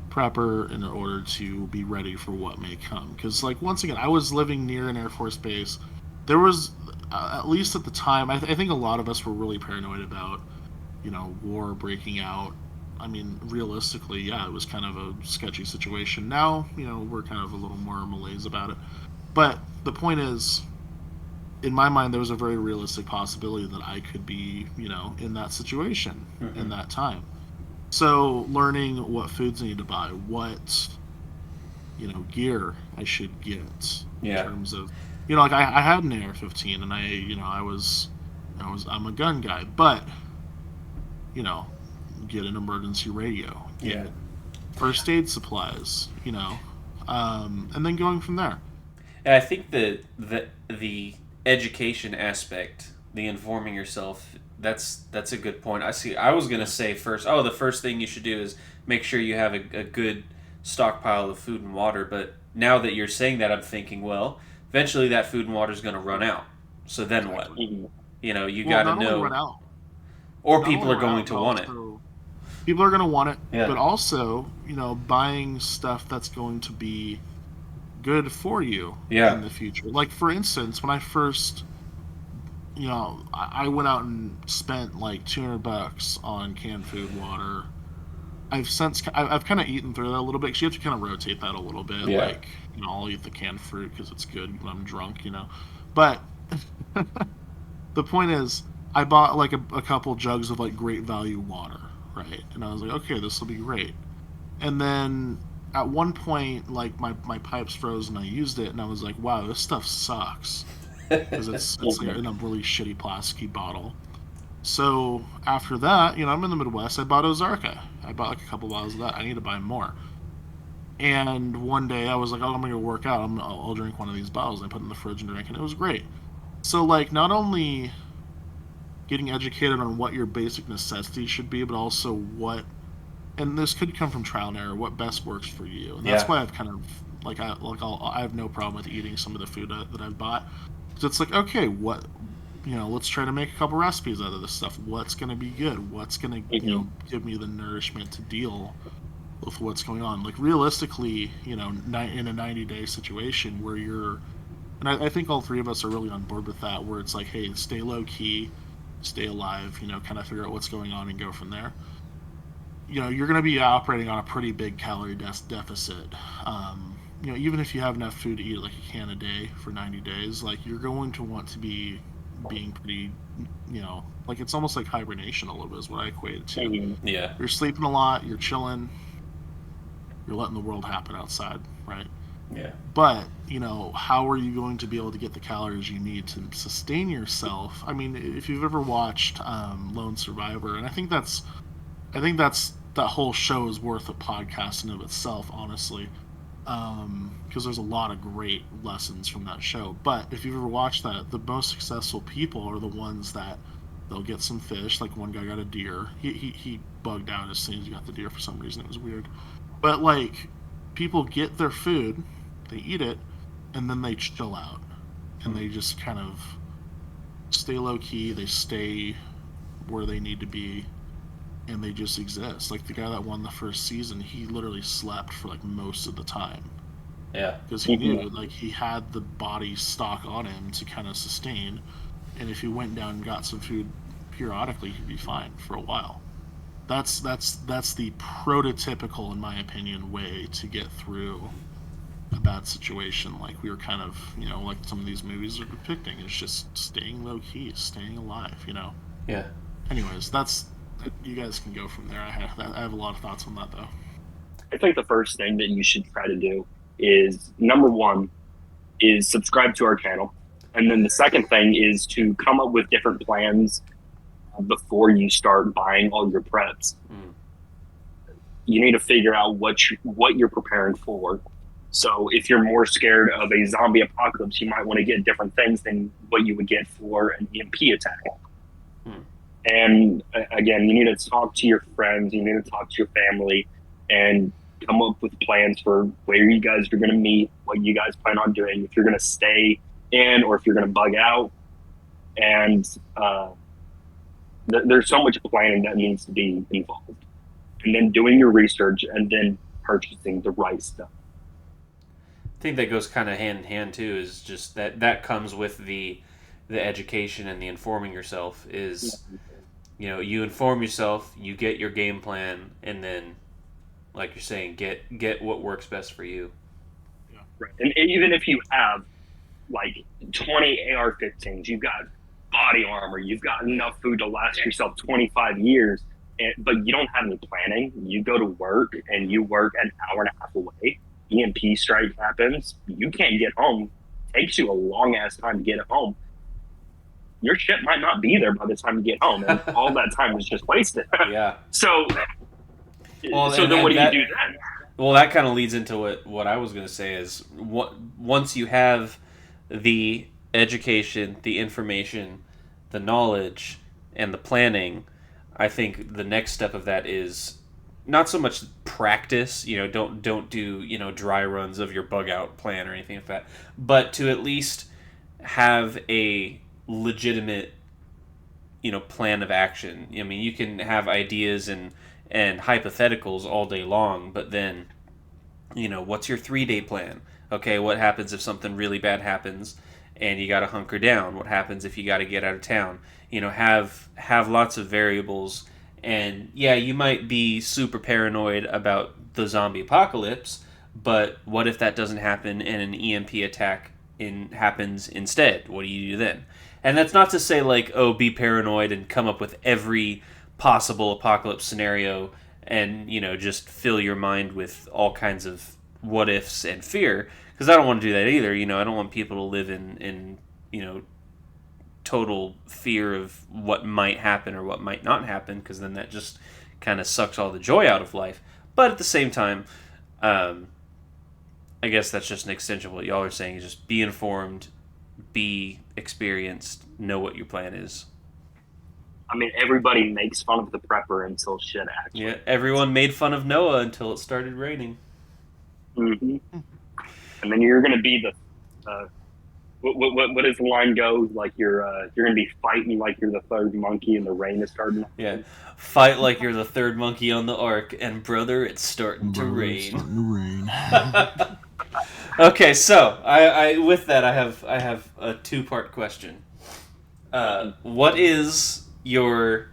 prepper, in order to be ready for what may come. Because, once again, I was living near an Air Force base. There was, at least at the time, I think a lot of us were really paranoid about, war breaking out. I mean, realistically, yeah, it was kind of a sketchy situation. Now, we're kind of a little more malaise about it. But the point is, in my mind, there was a very realistic possibility that I could be, in that situation in that time. So learning what foods I need to buy, what, gear I should get in terms of, I had an AR-15, and I'm a gun guy, but, get an emergency radio, get first aid supplies, and then going from there. Yeah, I think the education aspect, the informing yourself, that's a good point. I was gonna say first, the first thing you should do is make sure you have a good stockpile of food and water. But now that you're saying that, I'm thinking, well, eventually that food and water is gonna run out. So then what? You gotta know. Run out. Or people are going to want it. People are going to want it, but also, buying stuff that's going to be good for you in the future. Like, for instance, when I first, I went out and spent $200 on canned food, water. I've kind of eaten through that a little bit, because you have to kind of rotate that a little bit. Yeah. I'll eat the canned fruit because it's good when I'm drunk, But the point is, I bought a couple jugs of great value water, right? And I was like, okay, this will be great. And then at one point, my pipes froze and I used it, and I was like, wow, this stuff sucks, because it's in a really shitty plasticky bottle. So after that, I'm in the Midwest. I bought Ozarka. I bought a couple bottles of that. I need to buy more. And one day I was like, I'm gonna go work out. I'll drink one of these bottles. And I put it in the fridge and drink, and it was great. So not only getting educated on what your basic necessities should be, but also what and this could come from trial and error, what best works for you. And that's Yeah. why I've kind of I have no problem with eating some of the food that I've bought. So it's like, okay, let's try to make a couple recipes out of this stuff. What's going to be good? What's going to, Hmm. give me the nourishment to deal with what's going on? Like realistically, in a 90-day situation where and I think all three of us are really on board with that, where it's like, hey, stay low key, stay alive, kind of figure out what's going on and go from there. You're going to be operating on a pretty big calorie deficit. Even if you have enough food to eat like a can a day for 90 days, like you're going to want to be being pretty, like it's almost like hibernation a little bit is what I equate it to. Hmm. Yeah. You're sleeping a lot, you're chilling, you're letting the world happen outside, right? Yeah. But, how are you going to be able to get the calories you need to sustain yourself? I mean, if you've ever watched Lone Survivor, and I think that's that whole show is worth a podcast in of itself, honestly, because there's a lot of great lessons from that show. But if you've ever watched that, the most successful people are the ones that they'll get some fish. Like one guy got a deer. He bugged out as soon as he got the deer for some reason. It was weird. But like, people get their food, they eat it, and then they chill out, and they just kind of stay low key. They stay where they need to be, and they just exist. Like the guy that won the first season, he literally slept for like most of the time Yeah. because he knew like he had the body stock on him to kind of sustain, and if he went down and got some food periodically, he'd be fine for a while. That's the prototypical, in my opinion, way to get through a bad situation. Like we were kind of, like some of these movies are depicting. It's just staying low key, staying alive. Yeah. Anyways, you guys can go from there. I have a lot of thoughts on that though. I think the first thing that you should try to do is number one is subscribe to our channel. And then the second thing is to come up with different plans before you start buying all your preps. Mm. You need to figure out what you're preparing for. So if you're more scared of a zombie apocalypse, you might want to get different things than what you would get for an EMP attack. Mm. And again, you need to talk to your friends, you need to talk to your family, and come up with plans for where you guys are going to meet, what you guys plan on doing, if you're going to stay in or if you're going to bug out. And there's so much planning that needs to be involved. And then doing your research and then purchasing the right stuff. I think that goes kind of hand in hand too. Is just that comes with the education and the informing yourself. Is you inform yourself, you get your game plan, and then, like you're saying, get what works best for you. Right. And even if you have like 20 AR-15s, you've got body armor, you've got enough food to last yourself 25 years, but you don't have any planning. You go to work and you work an hour and a half away. EMP strike happens. You can't get home. Takes you a long ass time to get home. Your ship might not be there by the time you get home, and all that time was just wasted. Yeah. So, Well, so then what do you do then? Well, that kind of leads into what I was going to say is once you have the education, the information, the knowledge, and the planning, I think the next step of that is not so much practice. Don't do dry runs of your bug out plan or anything like that, but to at least have a legitimate plan of action. I mean, you can have ideas and hypotheticals all day long, but then what's your 3-day plan? Okay, what happens if something really bad happens and you got to hunker down? What happens if you got to get out of town? Have lots of variables. And yeah, you might be super paranoid about the zombie apocalypse, but what if that doesn't happen and an EMP attack happens instead? What do you do then? And that's not to say like, oh, be paranoid and come up with every possible apocalypse scenario and just fill your mind with all kinds of what ifs and fear, because I don't want to do that either. I don't want people to live in total fear of what might happen or what might not happen, because then that just kind of sucks all the joy out of life. But at the same time, I guess that's just an extension of what y'all are saying, is just be informed, be experienced, know what your plan is. I mean, everybody makes fun of the prepper until shit actually. Yeah, everyone made fun of Noah until it started raining. Hmm. And then you're gonna be the what does the line go? Like you're gonna be fighting like you're the third monkey and the rain is starting to Yeah, happen. fight like you're the third monkey on the ark, and brother, it's starting to Brother, it's rain. starting to rain. Okay, so I with that I have a two-part question. What is your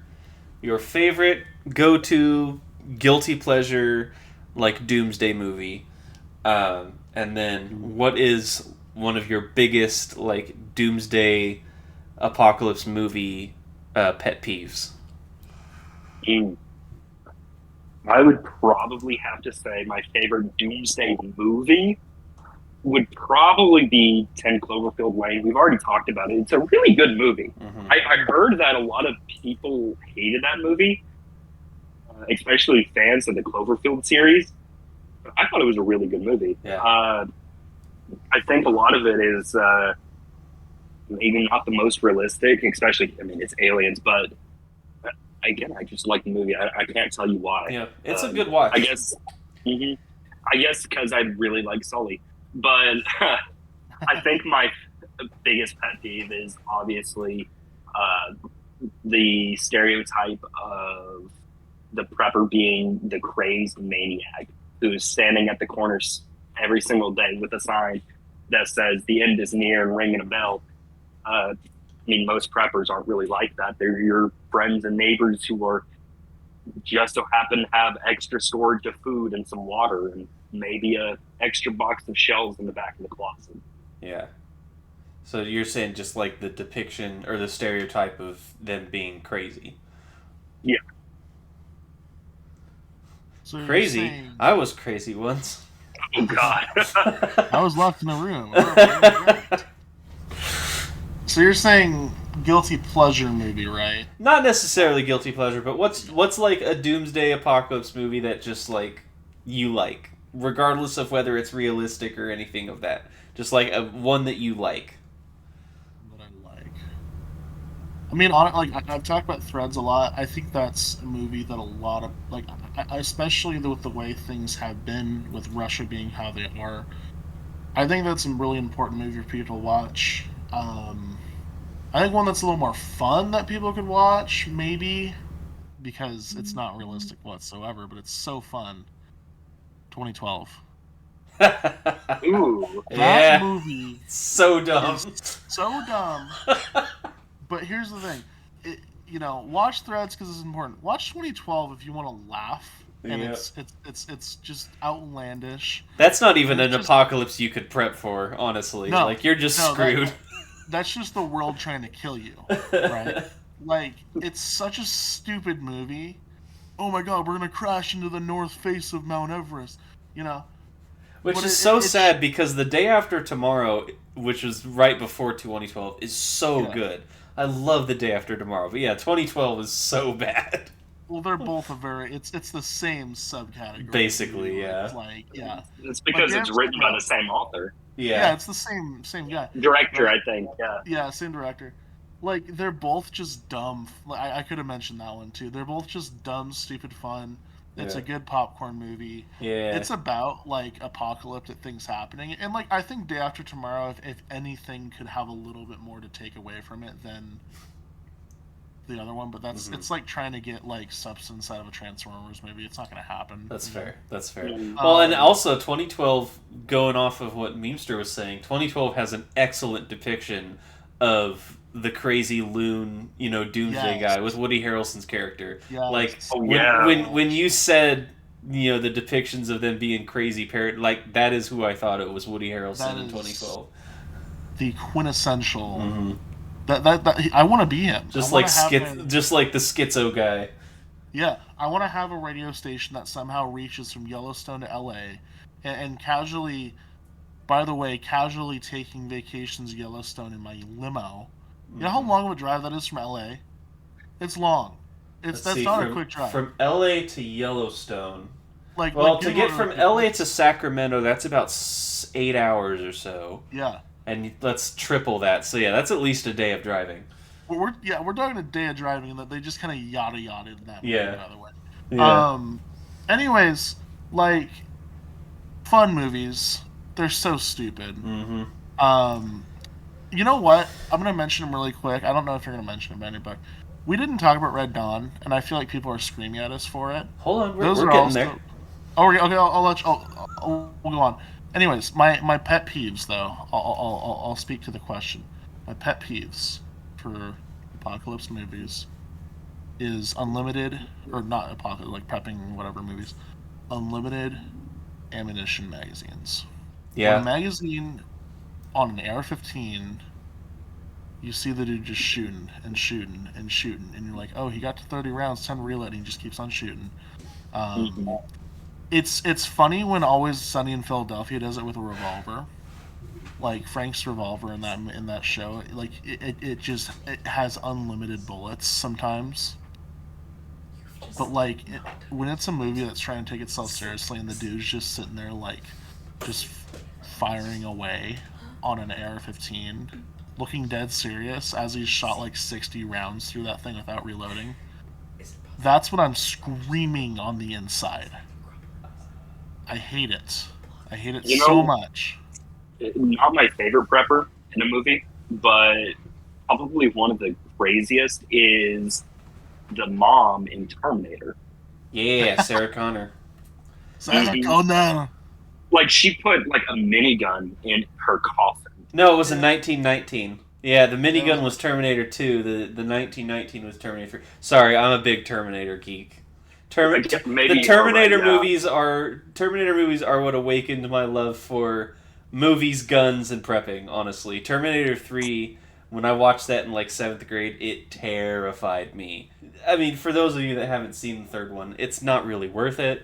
favorite go-to guilty pleasure like doomsday movie? And then what is one of your biggest like doomsday apocalypse movie pet peeves? Mm. I would probably have to say my favorite doomsday movie would probably be 10 Cloverfield Lane. We've already talked about it. It's a really good movie. Mm-hmm. I heard that a lot of people hated that movie, especially fans of the Cloverfield series. I thought it was a really good movie. Yeah. I think a lot of it is maybe not the most realistic, especially, I mean, it's aliens, but again, I just like the movie. I can't tell you why. Yeah, it's a good watch. I guess, mhm. I guess because I really like Sully. But I think my biggest pet peeve is obviously uh, the stereotype of the prepper being the crazed maniac who's standing at the corners every single day with a sign that says the end is near and ringing a bell. I mean, most preppers aren't really like that. They're your friends and neighbors who are just so happen to have extra storage of food and some water and maybe a extra box of shells in the back of the closet. Yeah. So you're saying just like the depiction or the stereotype of them being crazy. Yeah. So you're Crazy? saying- I was crazy once. Oh God. I was locked in a room. So you're saying guilty pleasure movie, right? Not necessarily guilty pleasure, but what's like a doomsday apocalypse movie that just like you like, regardless of whether it's realistic or anything of that. Just like a one that you like. That I like. I mean, I've talked about Threads a lot. I think that's a movie that a lot of especially with the way things have been with Russia being how they are. I think that's a really important movie for people to watch. I think one that's a little more fun that people could watch, maybe, because it's not realistic whatsoever, but it's so fun. 2012. Ooh. That Yeah. movie So dumb. is so dumb. But here's the thing. Watch Threads because it's important. Watch 2012 if you want to laugh. And Yeah. it's just outlandish. That's not even It's an just- apocalypse you could prep for, honestly. No, like you're just no, screwed. That's just the world trying to kill you, right? Like, it's such a stupid movie. Oh my god, we're gonna crash into the north face of Mount Everest. Which But is it- so it's- sad because The Day After Tomorrow, which was right before 2012, is so Yeah. good. I love The Day After Tomorrow, but yeah, 2012 is so bad. Well, they're both it's the same subcategory. Basically, yeah. It's like, yeah. It's because But it's Dan's written by about- the same author. Yeah, Yeah. it's the same guy. Director, Right. I think. Yeah. Yeah, same director. Like, they're both just dumb. I could have mentioned that one too. They're both just dumb, stupid fun. It's Yeah. a good popcorn movie. Yeah. It's about like apocalyptic things happening, and like I think Day After Tomorrow, if anything, could have a little bit more to take away from it than the other one. But it's like trying to get like substance out of a Transformers movie. It's not going to happen. That's fair. That's fair. Mm. Well, and also 2012, going off of what Memester was saying, 2012 has an excellent depiction of the crazy loon, doomsday Yes. guy with Woody Harrelson's character. Yeah. Like Oh, when, yeah. when you said the depictions of them being crazy like that is who I thought it was, Woody Harrelson That in is 2012. the quintessential. Mm-hmm. That I want to be him. Just I like wanna have just like the schizo guy. Yeah, I want to have a radio station that somehow reaches from Yellowstone to LA and casually, by the way, casually taking vacations to Yellowstone in my limo. You know how long of a drive that is from LA? It's long. That's not a quick drive. From LA to Yellowstone. like To get from LA to Sacramento, that's about 8 hours or so. Yeah. And let's triple that. So yeah, that's at least a day of driving. we're talking a day of driving, and that they just kind of yada yada in that movie. Yeah. By the way. Yeah. Anyways, like fun movies, they're so stupid. Mm-hmm. You know what? I'm gonna mention them really quick. I don't know if you're gonna mention them, but we didn't talk about Red Dawn, and I feel like people are screaming at us for it. Hold on, Those we're are getting there. also. Oh, okay. I'll let you. We'll go on. Anyways, my pet peeves though. I'll speak to the question. My pet peeves for apocalypse movies is unlimited or not apocalypse like prepping whatever movies. Unlimited ammunition magazines. When a Yeah. magazine on an AR-15, you see the dude just shooting and shooting and shooting, and you're like, oh, he got to 30 rounds, 10 reload, and he just keeps on shooting. Um, it's funny when Always Sunny in Philadelphia does it with a revolver, like Frank's revolver in that show. Like it has unlimited bullets sometimes, but like when it's a movie that's trying to take itself seriously and the dude's just sitting there like just firing away on an AR-15, looking dead serious as he's shot like 60 rounds through that thing without reloading. That's what I'm screaming on the inside. I hate it. I hate it You so know, much. not my favorite prepper in a movie, but probably one of the craziest is the mom in Terminator. Yeah, Sarah Connor. Sarah Mhm. Connor. Like she put like a minigun in her coffin. No, it was in 1919. Yeah, the Yeah, it minigun was was Terminator 2. The 1919 was Terminator 3. Sorry, I'm a big Terminator geek. Like, maybe The you are right. Yeah. Terminator movies are what awakened my love for movies, guns, and prepping. Honestly, Terminator 3. When I watched that in like seventh grade, it terrified me. I mean, for those of you that haven't seen the third one, it's not really worth it.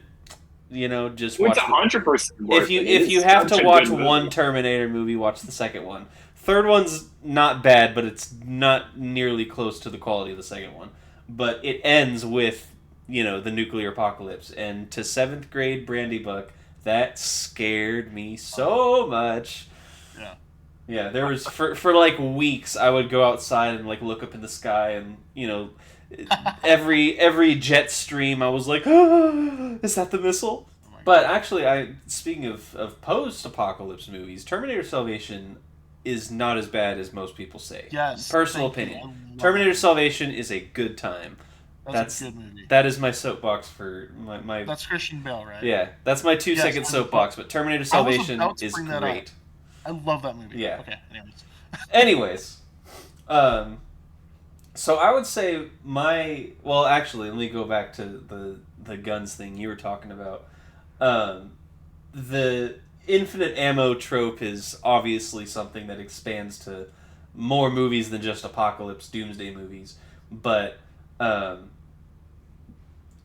Just It's watch the 100% if worth you it. It if you is have to such a watch good one movie. Terminator movie, watch the second one. Third one's not bad, but it's not nearly close to the quality of the second one. But it ends with the nuclear apocalypse, and to seventh grade Brandy Buck, that scared me so much. Yeah. Yeah, there was for like weeks I would go outside and like look up in the sky and every jet stream I was like, is that the missile? Oh my But god. actually, speaking of post-apocalypse movies, Terminator Salvation is not as bad as most people say. Yes. Personal Thank you. opinion. I love Terminator it. Salvation is a good time. That's a good movie. That is my soapbox for my That's Christian Bale, right? yeah. That's my 2 second Yes, soapbox. But Terminator I was Salvation about to is bring that great. up. I love that movie. Yeah. Okay. Anyways. Anyways, um, so I would say actually, let me go back to the guns thing you were talking about. The infinite ammo trope is obviously something that expands to more movies than just apocalypse doomsday movies, but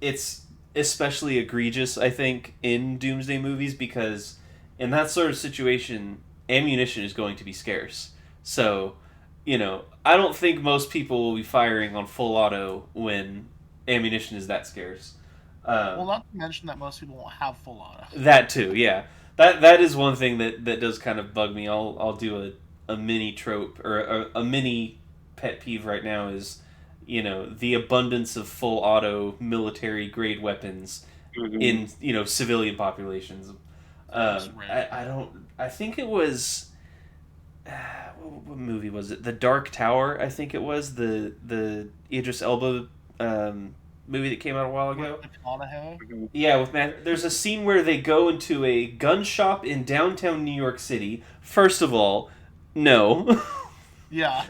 it's especially egregious, I think, in doomsday movies because in that sort of situation, ammunition is going to be scarce. So, I don't think most people will be firing on full auto when ammunition is that scarce. Well, not to mention that most people won't have full auto. That too, yeah. That is one thing that does kind of bug me. I'll do a mini trope or a mini pet peeve right now is the abundance of full auto military grade weapons Mhm. in civilian populations. That's right. I don't. I think it was. What movie was it? The Dark Tower. I think it was the Idris Elba movie that came out a while ago. McConaughey. Yeah, with Matt. There's a scene where they go into a gun shop in downtown New York City. First of all, no. Yeah.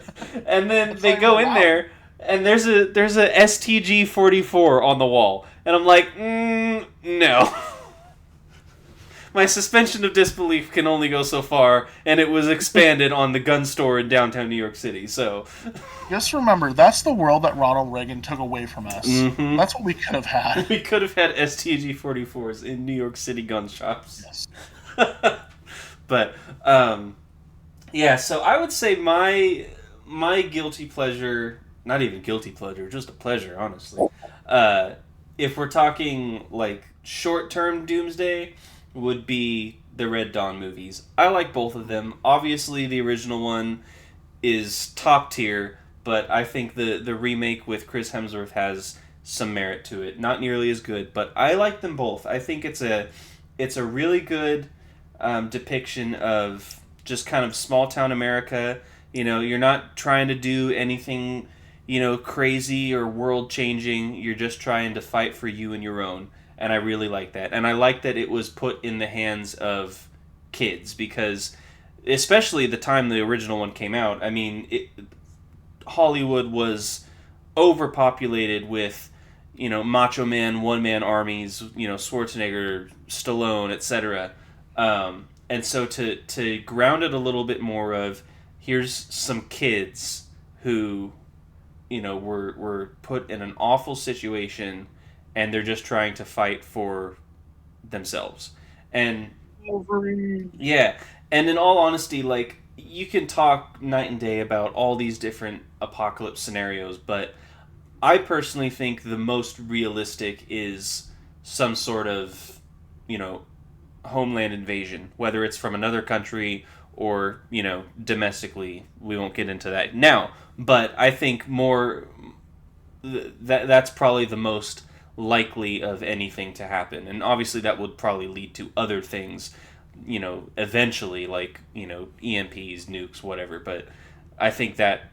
And then It's they like, go oh, in wow. there, and there's a STG 44 on the wall, and I'm like, no. My suspension of disbelief can only go so far, and it was expanded on the gun store in downtown New York City. So, Just remember, that's the world that Ronald Reagan took away from us. Mhm. That's what we could have had. we could have had STG 44s in New York City gun shops. Yes. But yeah, so I would say my guilty pleasure, not even guilty pleasure, just a pleasure, honestly. If we're talking like short-term doomsday, would be the Red Dawn movies. I like both of them. Obviously, the original one is top tier. but I think the remake with Chris Hemsworth has some merit to it. Not nearly as good, but I like them both. I think it's a really good depiction of just kind of small town America. You're not trying to do anything, crazy or world changing. You're just trying to fight for you and your own. And I really like that. And I like that it was put in the hands of kids because, especially the time the original one came out, I mean, Hollywood was overpopulated with, macho man, one man armies, Schwarzenegger, Stallone, etc. And so to ground it a little bit more of here's some kids who, were put in an awful situation and they're just trying to fight for themselves. And yeah, and in all honesty, like you can talk night and day about all these different apocalypse scenarios, but I personally think the most realistic is some sort of, homeland invasion, whether it's from another country or, domestically. We won't get into that now, but I think more that's probably the most likely of anything to happen. And obviously that would probably lead to other things, eventually, like, EMPs, nukes, whatever, but I think that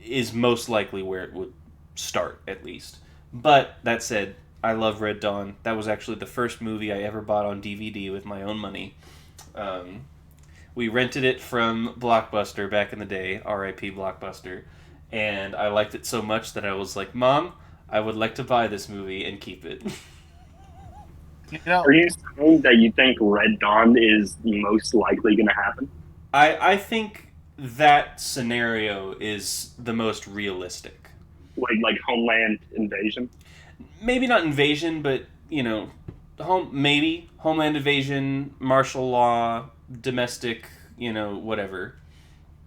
is most likely where it would start, at least. But that said, I love Red Dawn. That was actually the first movie I ever bought on DVD with my own money. We rented it from Blockbuster back in the day, R.I.P. Blockbuster, and I liked it so much that I was like, Mom, I would like to buy this movie and keep it. Are you saying that you think Red Dawn is most likely going to happen? I think that scenario is the most realistic. Like Homeland invasion? Maybe not invasion, but, maybe Homeland invasion, martial law, domestic, whatever.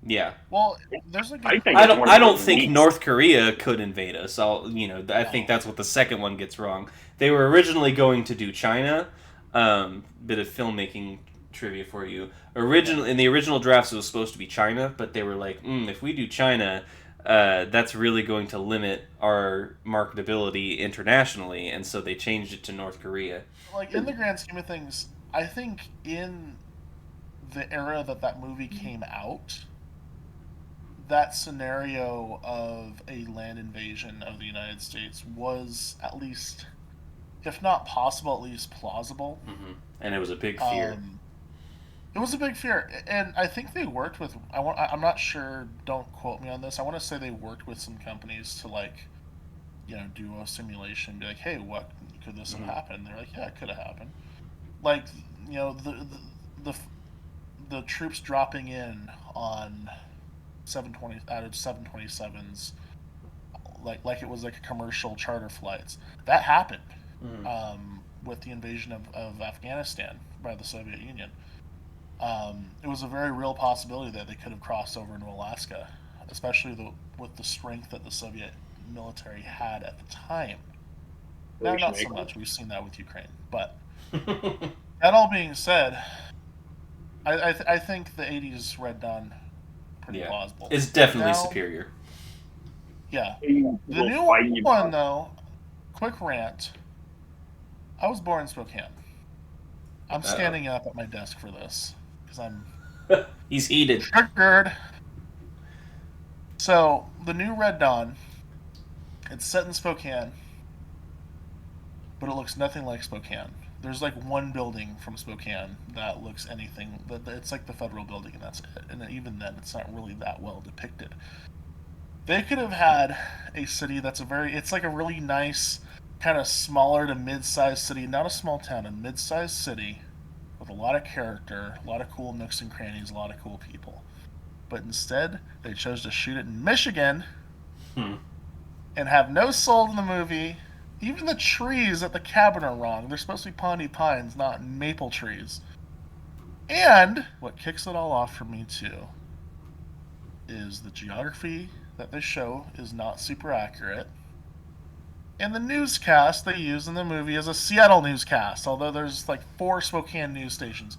Yeah. Well, there's a good... I don't think North Korea could invade us. I think that's what the second one gets wrong. They were originally going to do China. Bit of filmmaking trivia for you. In the original drafts, it was supposed to be China, but they were like, if we do China, that's really going to limit our marketability internationally, and so they changed it to North Korea. Like, in the grand scheme of things, I think in the era that movie came out, that scenario of a land invasion of the United States was at least, if not possible, at least plausible. Mm-hmm. And it was a big fear. It was a big fear, and I think they worked with. I'm not sure. Don't quote me on this. I want to say they worked with some companies to do a simulation. Be like, hey, what could this have happened? They're like, yeah, it could have happened. Like, the troops dropping in on 720 out of 727s, like it was like a commercial charter flights. That happened with the invasion of Afghanistan by the Soviet Union. It was a very real possibility that they could have crossed over into Alaska, especially with the strength that the Soviet military had at the time. Now, not so much. We've seen that with Ukraine. But that all being said, I think the 80s Red Dawn pretty plausible. It's definitely superior. Yeah. The new one, though, quick rant. I was born in Spokane. I'm standing up at my desk for this because I'm... He's heated. Triggered. So, the new Red Dawn, it's set in Spokane, but it looks nothing like Spokane. There's like one building from Spokane that looks anything... It's like the federal building, and that's it. And even then, it's not really that well depicted. They could have had a city that's it's like a really nice, kind of smaller to mid-sized city. Not a small town, a mid-sized city with a lot of character, a lot of cool nooks and crannies, a lot of cool people. But instead, they chose to shoot it in Michigan and have no soul in the movie. Even the trees at the cabin are wrong. They're supposed to be Pondy Pines, not maple trees. And what kicks it all off for me, too, is the geography that they show is not super accurate. And the newscast they use in the movie is a Seattle newscast, although there's like 4 Spokane news stations.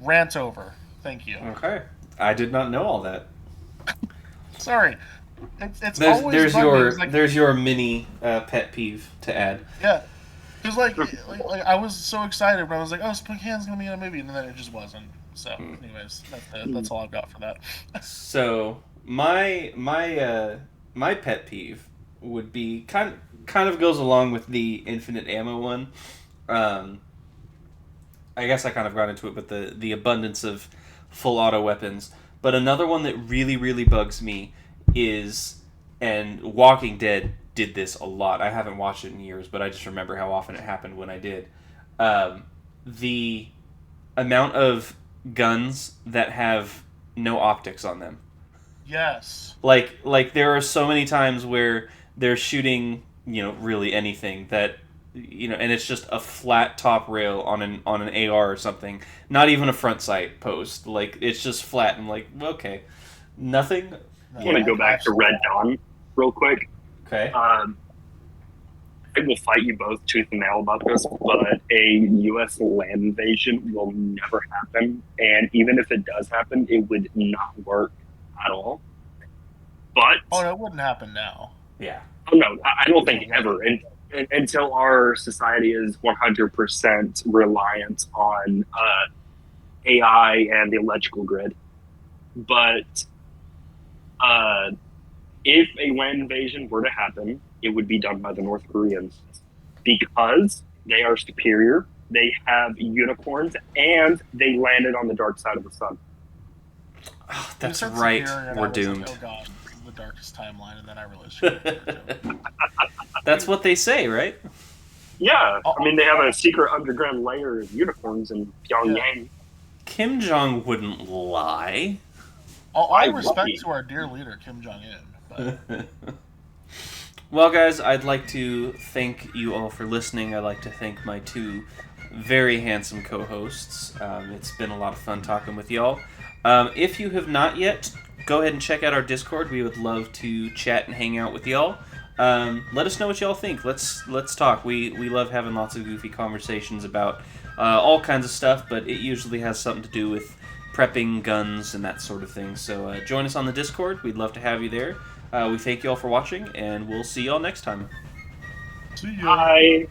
Rant over. Thank you. Okay. I did not know all that. Sorry. It's always bugging. There's your mini pet peeve to add. Yeah. Because like I was so excited, but I was like, oh, Spokane's gonna be in a movie, and then it just wasn't. So, anyways, that's all I've got for that. So my pet peeve would be kind of goes along with the infinite ammo one. I guess I kind of got into it with the abundance of full auto weapons. But another one that really, really bugs me is, and Walking Dead did this a lot. I haven't watched it in years, but I just remember how often it happened when I did. The amount of guns that have no optics on them. Yes. Like there are so many times where they're shooting, really anything that, and it's just a flat top rail on an AR or something. Not even a front sight post. Like it's just flat. I'm like, okay, nothing. I want to go back to Red Dawn real quick. Okay. I will fight you both tooth and nail about this, but a U.S. land invasion will never happen. And even if it does happen, it would not work at all. But no, it wouldn't happen now. Yeah. Oh no, I don't think ever. And until our society is 100% reliant on AI and the electrical grid. But if a land invasion were to happen, it would be done by the North Koreans because they are superior. They have unicorns, and they landed on the dark side of the sun. Oh, that's right. We're doomed. Like, oh god, the darkest timeline, and then I realized. That's what they say, right? Yeah, I mean they have a secret underground layer of unicorns in Pyongyang. Yeah. Kim Jong wouldn't lie. All respect to our dear leader Kim Jong Un. But... Well, guys, I'd like to thank you all for listening. I'd like to thank my two very handsome co-hosts. It's been a lot of fun talking with y'all. If you have not yet, go ahead and check out our Discord. We would love to chat and hang out with y'all. Let us know what y'all think. Let's talk. We love having lots of goofy conversations about all kinds of stuff, but it usually has something to do with prepping, guns, and that sort of thing. So join us on the Discord. We'd love to have you there. We thank you all for watching, and we'll see y'all next time. See ya. Bye.